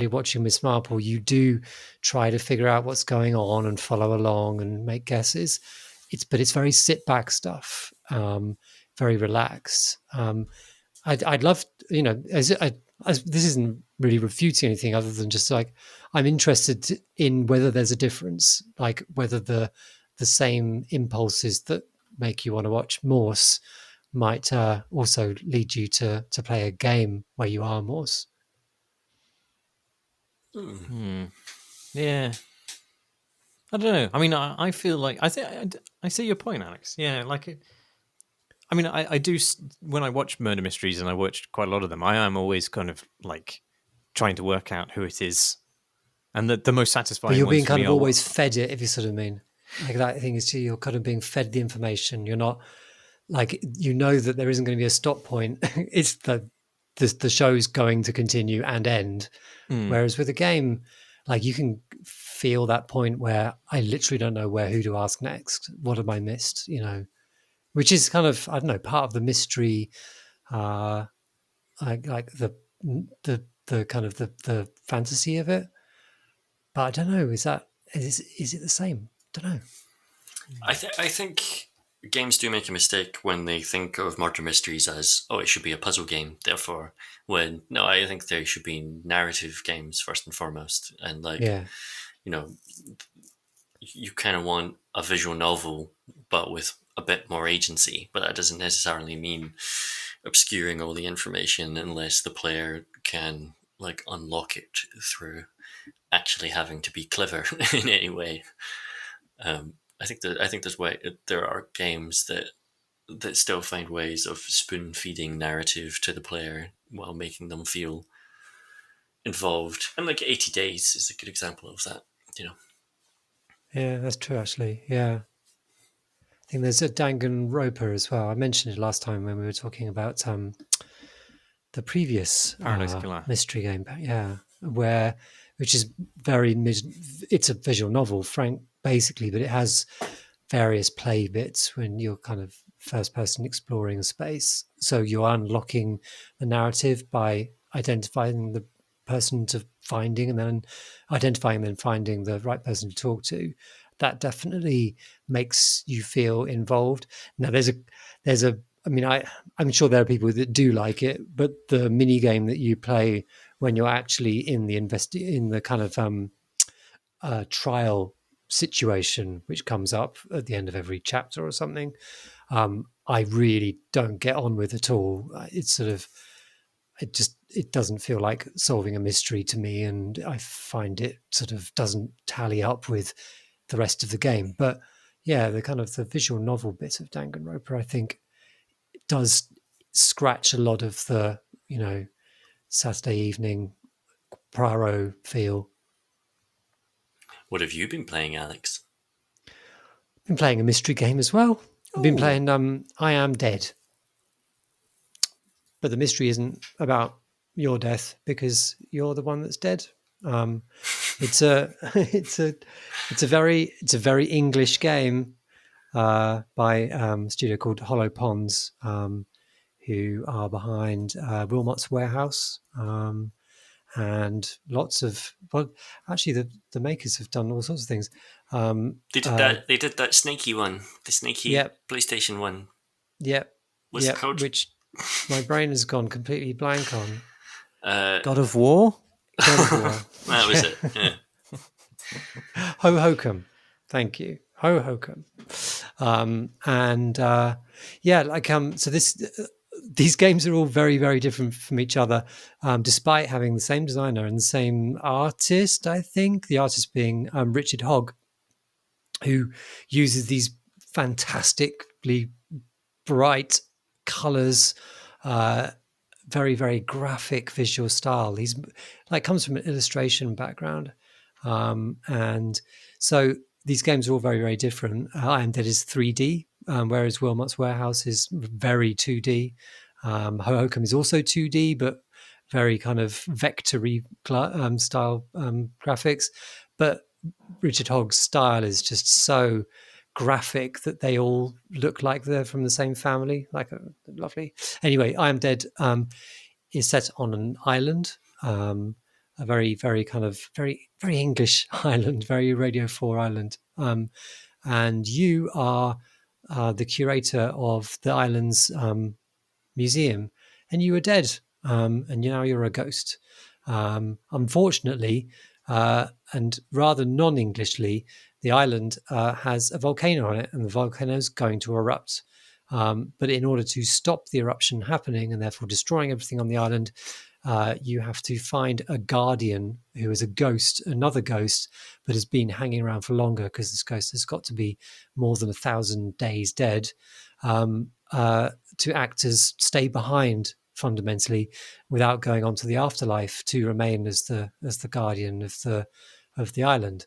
watching Miss Marple, you do try to figure out what's going on and follow along and make guesses. But it's very sit back stuff, very relaxed. I'd love, this isn't really refuting anything other than just like I'm interested in whether there's a difference, like whether the same impulses that make you want to watch Morse might also lead you to play a game where you are Morse. Yeah. I don't know. I mean, I feel like I see your point, Alex. Yeah, like it. I mean, I do when I watch murder mysteries, and I watched quite a lot of them. I am always kind of like trying to work out who it is, and the most satisfying. But you're being kind of always fed it, if you sort of mean. Like that thing is, you're kind of being fed the information. You're not like that there isn't going to be a stop point. It's the show's going to continue and end. Whereas with a game, like you can feel that point where I literally don't know who to ask next. What have I missed? Which is kind of, I don't know, part of the mystery, like the kind of the fantasy of it. But I don't know. Is it the same? I don't know. I think games do make a mistake when they think of murder mysteries as, it should be a puzzle game. Therefore, I think they should be narrative games first and foremost. And you kind of want a visual novel, but with a bit more agency. But that doesn't necessarily mean obscuring all the information unless the player can like unlock it through actually having to be clever in any way. I think there are games that still find ways of spoon feeding narrative to the player while making them feel involved. And like 80 Days is a good example of that. Yeah, that's true. Actually, yeah. I think there's a Danganronpa as well. I mentioned it last time when we were talking about the previous mystery game. Yeah, which is it's a visual novel, basically, but it has various play bits when you're kind of first person exploring a space. So you're unlocking the narrative by identifying the person to finding, and then identifying and then finding the right person to talk to. That definitely makes you feel involved. Now I'm sure there are people that do like it, but the mini game that you play when you're actually in the kind of trial situation, which comes up at the end of every chapter or something, I really don't get on with at all. It's sort of, it doesn't feel like solving a mystery to me, and I find it sort of doesn't tally up with the rest of the game. But yeah, the kind of the visual novel bit of Danganronpa, I think, does scratch a lot of the Saturday evening Poirot feel. What have you been playing, Alex? I've been playing a mystery game as well. I've been playing I Am Dead. But the mystery isn't about your death because you're the one that's dead. It's a very English game by a studio called Hollow Ponds, who are behind Wilmot's Warehouse, and lots of actually the makers have done all sorts of things. They did that snaky one, the snaky PlayStation one. Yep. What's it called? Which my brain has gone completely blank on. God of War? God of War. That was it. Yeah. Ho Hokum. Thank you. Ho Hokum. So these games are all very, very different from each other, despite having the same designer and the same artist, I think. The artist being Richard Hogg, who uses these fantastically bright colours, very, very graphic visual style. He's comes from an illustration background. And so these games are all very, very different. I Am Dead is 3D, whereas Wilmot's Warehouse is very 2D. Hohokam is also 2D, but very kind of vectory style graphics. But Richard Hogg's style is just so graphic that they all look like they're from the same family. Like, lovely. Anyway, I Am Dead is set on an island, a very, very kind of very, very English island, very Radio 4 island. And you are the curator of the island's museum, and you were dead, and now you're a ghost. Unfortunately, and rather non-Englishly, the island has a volcano on it, and the volcano is going to erupt. But in order to stop the eruption happening and therefore destroying everything on the island, you have to find a guardian who is a ghost, another ghost, but has been hanging around for longer, because this ghost has got to be more than 1,000 days dead, to act as stay behind fundamentally without going on to the afterlife, to remain as the guardian of the island.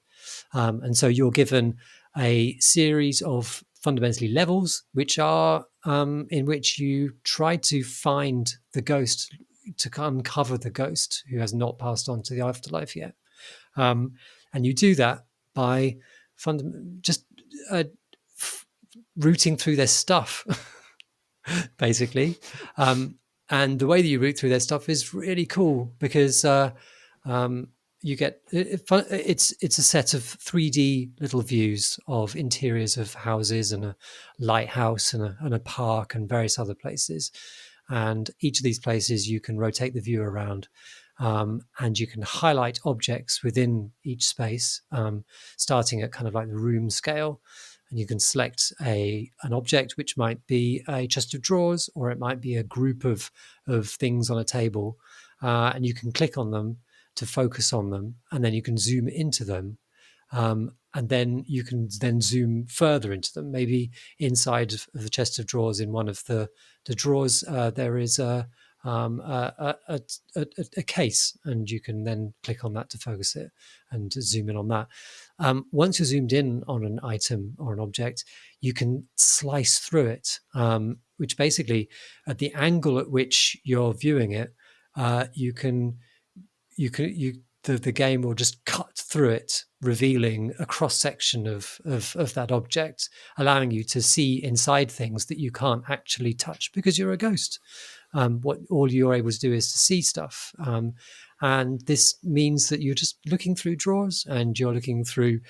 And so you're given a series of fundamentally levels, which are in which you try to find the ghost, to uncover the ghost who has not passed on to the afterlife yet. And you do that by just rooting through their stuff, basically. And the way that you root through their stuff is really cool, because you get it's a set of 3D little views of interiors of houses and a lighthouse and a park and various other places. And each of these places you can rotate the view around, and you can highlight objects within each space, starting at kind of like the room scale. And you can select an object, which might be a chest of drawers, or it might be a group of things on a table, and you can click on them to focus on them, and then you can zoom into them, and then you can then zoom further into them. Maybe inside of the chest of drawers, in one of the drawers, there is a case, and you can then click on that to focus it and zoom in on that. Once you're zoomed in on an item or an object, you can slice through it, which basically, at the angle at which you're viewing it, the game will just cut through it, revealing a cross section of that object, allowing you to see inside things that you can't actually touch because you're a ghost. What all you're able to do is to see stuff. And this means that you're just looking through drawers, and you're looking through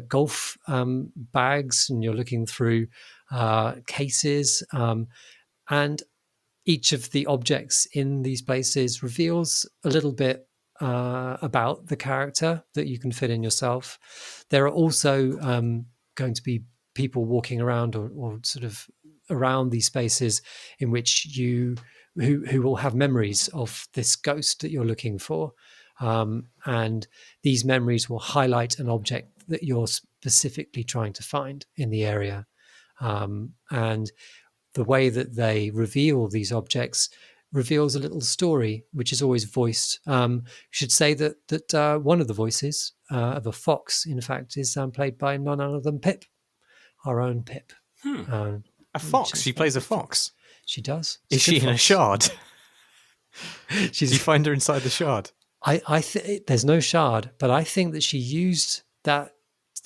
golf bags, and you're looking through cases, and each of the objects in these places reveals a little bit about the character that you can fit in yourself. There are also going to be people walking around or sort of around these spaces in which who will have memories of this ghost that you're looking for, and these memories will highlight an object that you're specifically trying to find in the area, and the way that they reveal these objects reveals a little story, which is always voiced. Should say that one of the voices of a fox, in fact, is played by none other than Pip, our own Pip. A fox? She plays a fox? She does. Is she in a shard? Do you find her inside the shard? There's no shard, but I think that she used the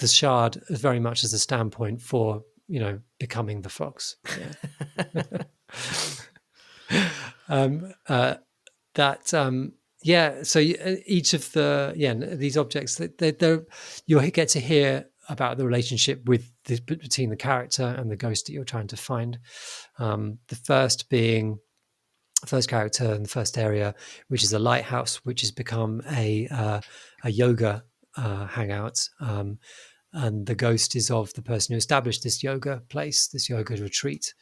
shard very much as a standpoint for, becoming the fox. Yeah. So each of these objects, you'll get to hear about the relationship between the character and the ghost that you're trying to find. The first character in the first area, which is a lighthouse, which has become a yoga hangout. And the ghost is of the person who established this yoga place, this yoga retreat.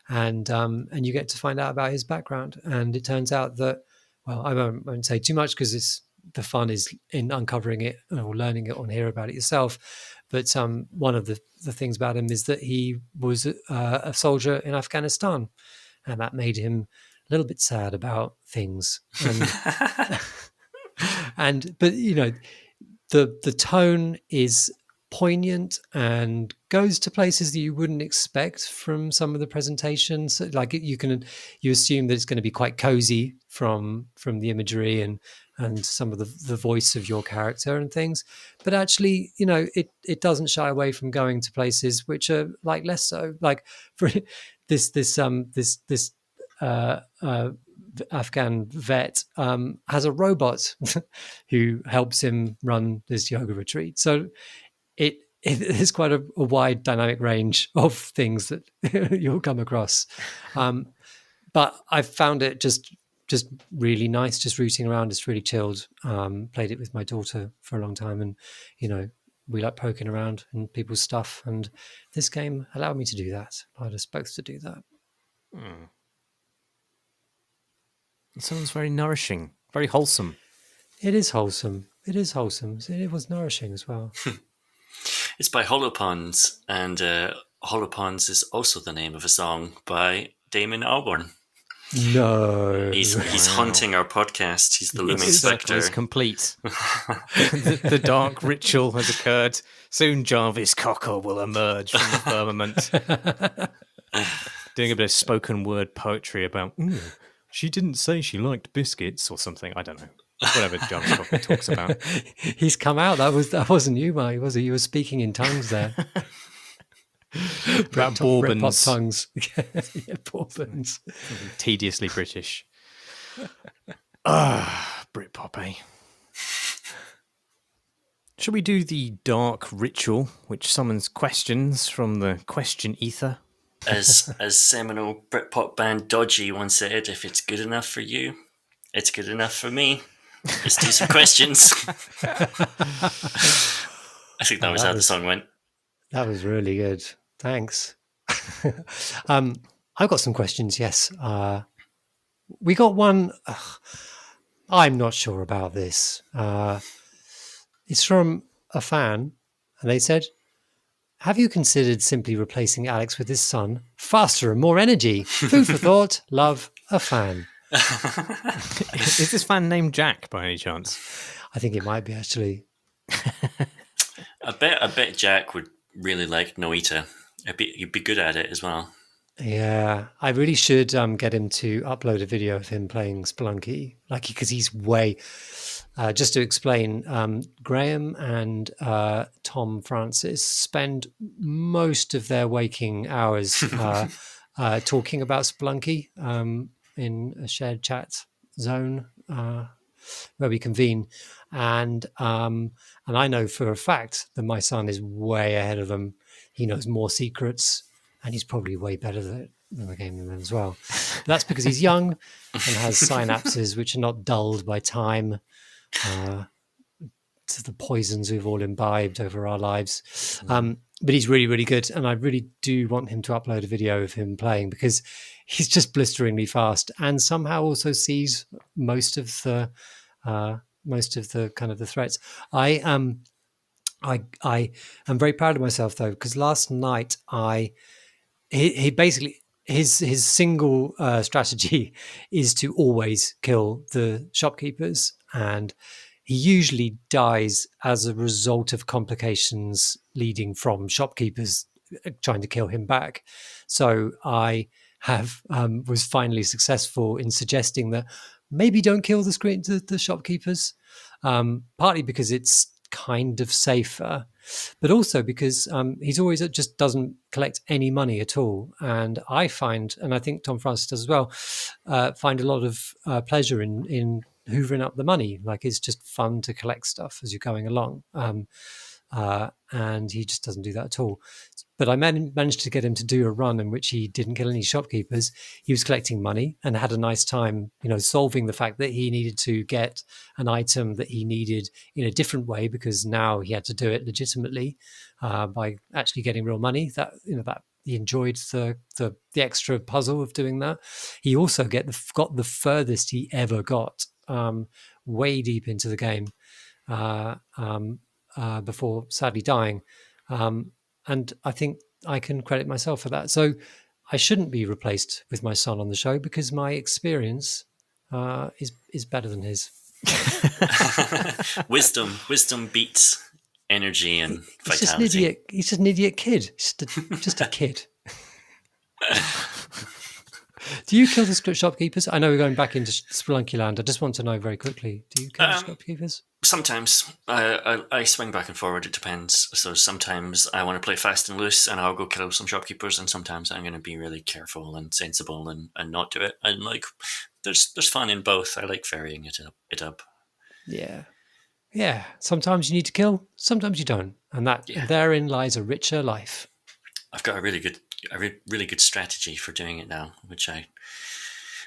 And you get to find out about his background. And it turns out that, well, I won't say too much, because the fun is in uncovering it or learning it or hear about it yourself. But one of the things about him is that he was a soldier in Afghanistan, and that made him a little bit sad about things. But the tone is poignant and goes to places that you wouldn't expect from some of the presentations. Like you assume that it's going to be quite cozy from the imagery and some of the voice of your character and things, but actually, it doesn't shy away from going to places which are like less so. Like for this Afghan vet has a robot who helps him run this yoga retreat. So it is quite a wide dynamic range of things that you'll come across. But I found it just really nice, just rooting around. It's really chilled. Played it with my daughter for a long time, and we like poking around in people's stuff, and this game allowed me to do that. I was supposed to do that. It sounds very nourishing, very wholesome. It is wholesome. It was nourishing as well. It's by Holopons, and Holopons is also the name of a song by Damon Albarn. No, he's haunting our podcast. He's the looming spectre. Is complete. the dark ritual has occurred. Soon Jarvis Cocker will emerge from the firmament, doing a bit of spoken word poetry about. She didn't say she liked biscuits or something. I don't know. Whatever Jarvis Cocker talks about. He's come out. That wasn't you, Mike, was it? You were speaking in tongues there. About Bourbons. Tongues. Yeah, Bourbons. Tediously British. Britpop, eh? Shall we do the dark ritual, which summons questions from the question ether? As seminal Britpop band Dodgy once said, if it's good enough for you, it's good enough for me. Let's do some questions. I think that was how the song went. That was really good. Thanks. I've got some questions, yes. We got one. I'm not sure about this. It's from a fan, and they said, have you considered simply replacing Alex with his son? Faster and more energy. Food for thought. Love, a fan. Is this fan named Jack by any chance? I think it might be, actually. I bet Jack would really like Noita. He'd be good at it as well. Yeah, I really should get him to upload a video of him playing Spelunky, because he's way. Just to explain, Graham and Tom Francis spend most of their waking hours talking about Spelunky in a shared chat zone where we convene, and I know for a fact that my son is way ahead of them. He knows more secrets, and he's probably way better than the game than them as well. But that's because he's young and has synapses which are not dulled by time, to the poisons we've all imbibed over our lives. But he's really, really good, and I really do want him to upload a video of him playing, because he's just blisteringly fast, and somehow also sees most of the kind of the threats. I am very proud of myself, though, because last night he basically his single strategy is to always kill the shopkeepers, and he usually dies as a result of complications leading from shopkeepers trying to kill him back. So I was finally successful in suggesting that maybe don't kill the shopkeepers, partly because it's kind of safer, but also because he's always just doesn't collect any money at all. And I find, and I think Tom Francis does as well, find a lot of pleasure in hoovering up the money. Like, it's just fun to collect stuff as you're going along. And he just doesn't do that at all. But I managed to get him to do a run in which he didn't kill any shopkeepers. He was collecting money and had a nice time, solving the fact that he needed to get an item that he needed in a different way, because now he had to do it legitimately by actually getting real money. That he enjoyed the extra puzzle of doing that. He also got the furthest he ever got, way deep into the game, before sadly dying. And I think I can credit myself for that. So I shouldn't be replaced with my son on the show, because my experience is better than his. Wisdom beats energy and He's vitality. Just an idiot. He's just an idiot kid. Just a kid. Do you kill the script shopkeepers? I know we're going back into Spelunky land. I just want to know very quickly. Do you kill the shopkeepers? Sometimes I swing back and forward. It depends. So sometimes I want to play fast and loose, and I'll go kill some shopkeepers. And sometimes I'm going to be really careful and sensible and not do it. And like, there's fun in both. I like varying it up. Yeah. Sometimes you need to kill. Sometimes you don't, and therein lies a richer life. I've got a really good strategy for doing it now, which I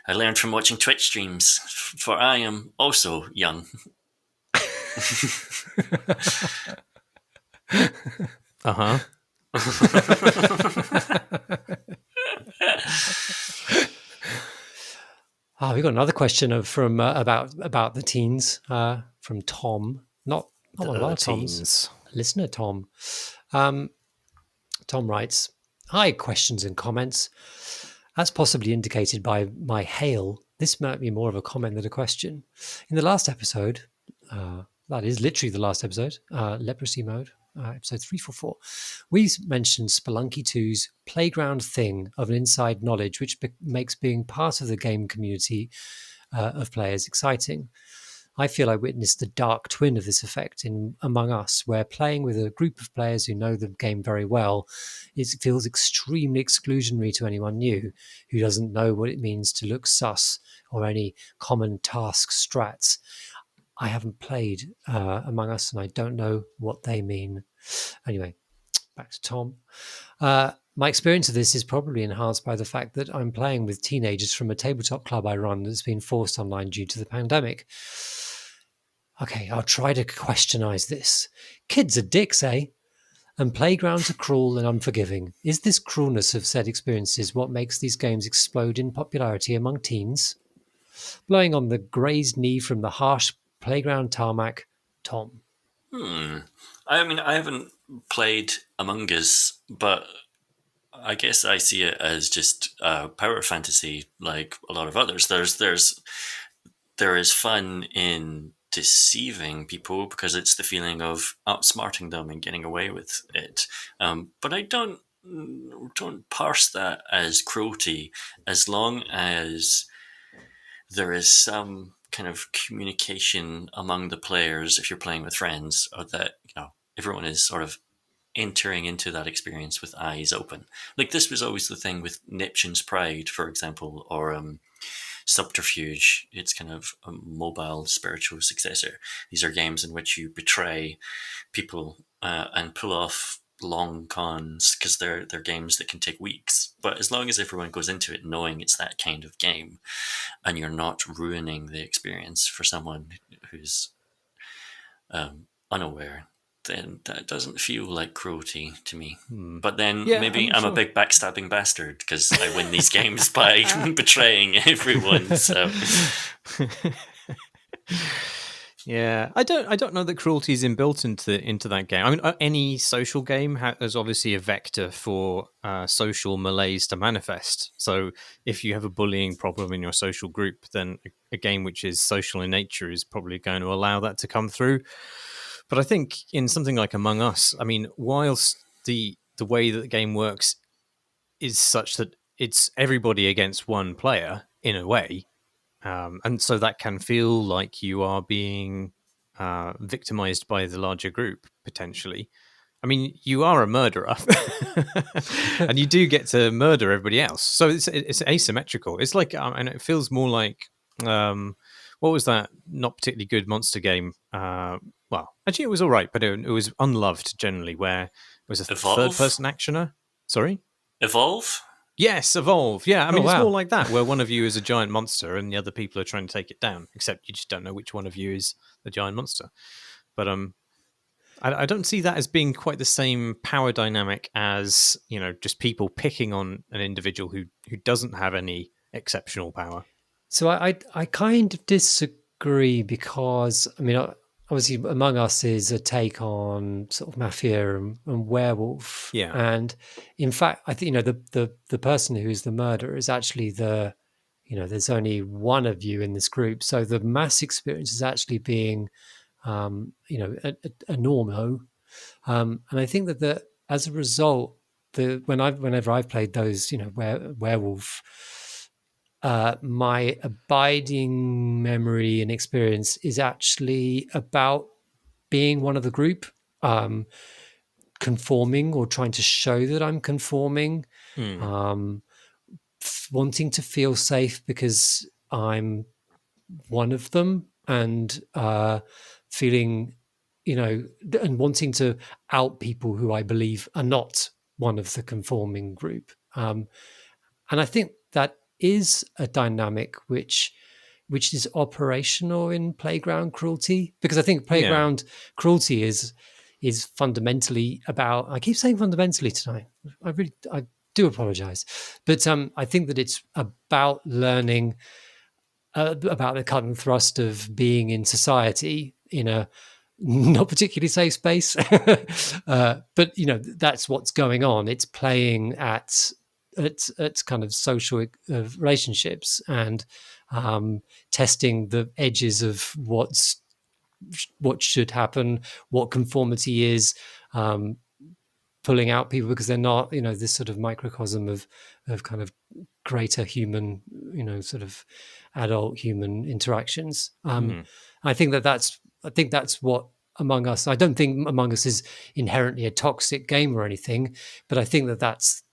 learned from watching Twitch streams. For I am also young. Uh-huh. We got another question from about the teens from Tom. Not one of our Toms. Listener Tom. Tom writes, "Hi, questions and comments. As possibly indicated by my hail, this might be more of a comment than a question. In the last episode, that is literally the last episode, Leprosy Mode, episode 344, we mentioned Spelunky 2's playground thing of an inside knowledge which makes being part of the game community of players exciting. I feel I witnessed the dark twin of this effect in Among Us, where playing with a group of players who know the game very well, it feels extremely exclusionary to anyone new who doesn't know what it means to look sus or any common task strats. I haven't played Among Us and I don't know what they mean." Anyway, back to Tom. My experience of this is probably enhanced by the fact that I'm playing with teenagers from a tabletop club I run that's been forced online due to the pandemic. Okay, I'll try to questionize this. Kids are dicks, eh? And playgrounds are cruel and unforgiving. Is this cruelness of said experiences what makes these games explode in popularity among teens? Blowing on the grazed knee from the harsh playground tarmac, Tom. I mean, I haven't played Among Us, but I guess I see it as just power fantasy, like a lot of others. There is fun in deceiving people because it's the feeling of outsmarting them and getting away with it. But I don't parse that as cruelty, as long as there is some kind of communication among the players. If you're playing with friends, or that everyone is sort of entering into that experience with eyes open. Like this was always the thing with Neptune's Pride, for example, or Subterfuge. It's kind of a mobile spiritual successor. These are games in which you betray people and pull off long cons because they're games that can take weeks. But as long as everyone goes into it knowing it's that kind of game and you're not ruining the experience for someone who's unaware, then that doesn't feel like cruelty to me. But then maybe I'm a big backstabbing bastard because I win these games by betraying everyone. So yeah, I don't know that cruelty is inbuilt into that game. I mean, any social game has obviously a vector for social malaise to manifest. So if you have a bullying problem in your social group, then a game which is social in nature is probably going to allow that to come through. But I think in something like Among Us, I mean, whilst the way that the game works is such that it's everybody against one player in a way, and so that can feel like you are being victimized by the larger group, potentially. I mean, you are a murderer, and you do get to murder everybody else. So it's asymmetrical. It's like, and it feels more like, what was that not particularly good monster game? Well, actually, it was all right, but it was unloved generally, where it was a third-person actioner. Sorry? Evolve? Yes, Evolve. Yeah, I mean, it's more like that, where one of you is a giant monster and the other people are trying to take it down, except you just don't know which one of you is the giant monster. But I don't see that as being quite the same power dynamic as, just people picking on an individual who doesn't have any exceptional power. So I kind of disagree because, I mean, obviously Among Us is a take on sort of mafia and werewolf. Yeah. And in fact, I think, the person who's the murderer is actually there's only one of you in this group. So the mass experience is actually being, a normo. And I think that as a result, whenever I've played those, werewolf, my abiding memory and experience is actually about being one of the group, conforming or trying to show that I'm conforming, wanting to feel safe because I'm one of them, and feeling, and wanting to out people who I believe are not one of the conforming group. And I think that is a dynamic which is operational in playground cruelty, because I think playground cruelty is fundamentally about, I keep saying fundamentally tonight, I do apologize, but I think that it's about learning about the cut and thrust of being in society in a not particularly safe space. But that's what's going on. It's playing at kind of social relationships, and testing the edges of what should happen, what conformity is, pulling out people because they're not, this sort of microcosm of kind of greater human, sort of adult human interactions. I think that's what Among Us. I don't think Among Us is inherently a toxic game or anything, but I think that's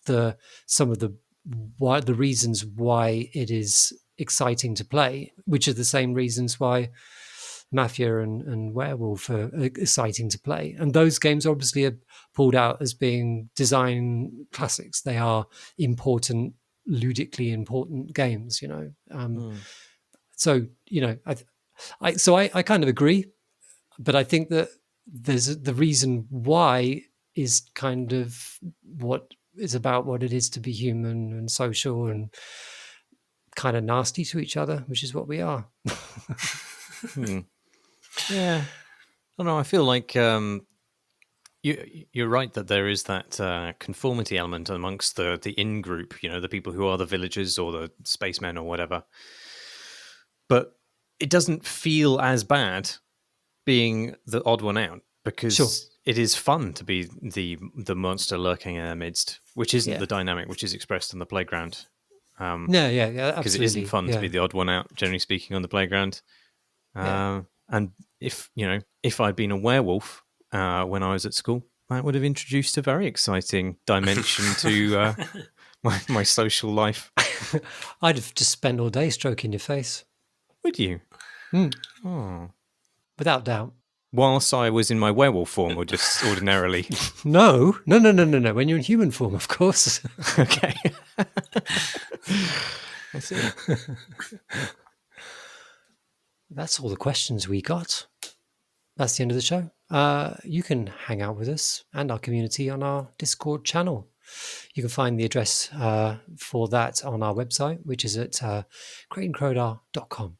some of the reasons why it is exciting to play, which are the same reasons why Mafia and Werewolf are exciting to play. And those games obviously are pulled out as being design classics. They are important, ludically important games, So, I kind of agree, but I think that there's the reason why is kind of what is about what it is to be human and social and kind of nasty to each other, which is what we are. Yeah. I don't know. I feel like you're right that there is that conformity element amongst the in-group, the people who are the villagers or the spacemen or whatever. But it doesn't feel as bad being the odd one out, because it is fun to be the monster lurking in their midst, which isn't the dynamic which is expressed on the playground. Absolutely. Because it isn't fun to be the odd one out, generally speaking, on the playground. And if I'd been a werewolf when I was at school, that would have introduced a very exciting dimension to my social life. I'd have just spent all day stroking your face. Would you? Oh. Without doubt. Whilst I was in my werewolf form, or just ordinarily? No. When you're in human form, of course. Okay. I see. That's all the questions we got. That's the end of the show. You can hang out with us and our community on our Discord channel. You can find the address for that on our website, which is at creightoncrodar.com.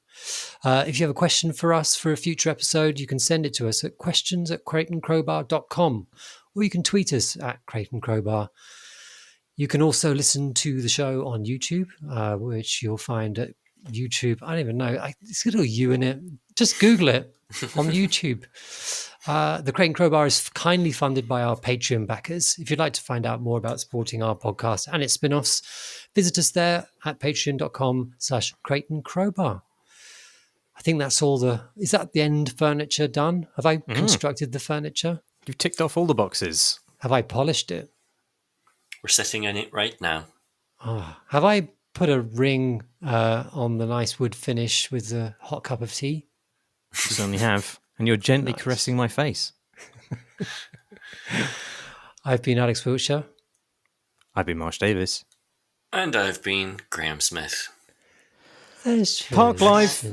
If you have a question for us for a future episode, you can send it to us at questions@creightoncrowbar.com, or you can tweet us at creightoncrowbar. You can also listen to the show on YouTube, which you'll find at YouTube. I don't even know. It's got a U in it. Just Google it on YouTube. The Crate and Crowbar is kindly funded by our Patreon backers. If you'd like to find out more about supporting our podcast and its spin-offs, visit us there at patreon.com/Crate and Crowbar. I think that's all is that the end furniture done? Have I constructed the furniture? You've ticked off all the boxes. Have I polished it? We're sitting in it right now. Oh, have I put a ring on the nice wood finish with a hot cup of tea? You certainly have. And you're gently caressing my face. I've been Alex Wiltshire. I've been Marsh Davis. And I've been Graham Smith. Park Life.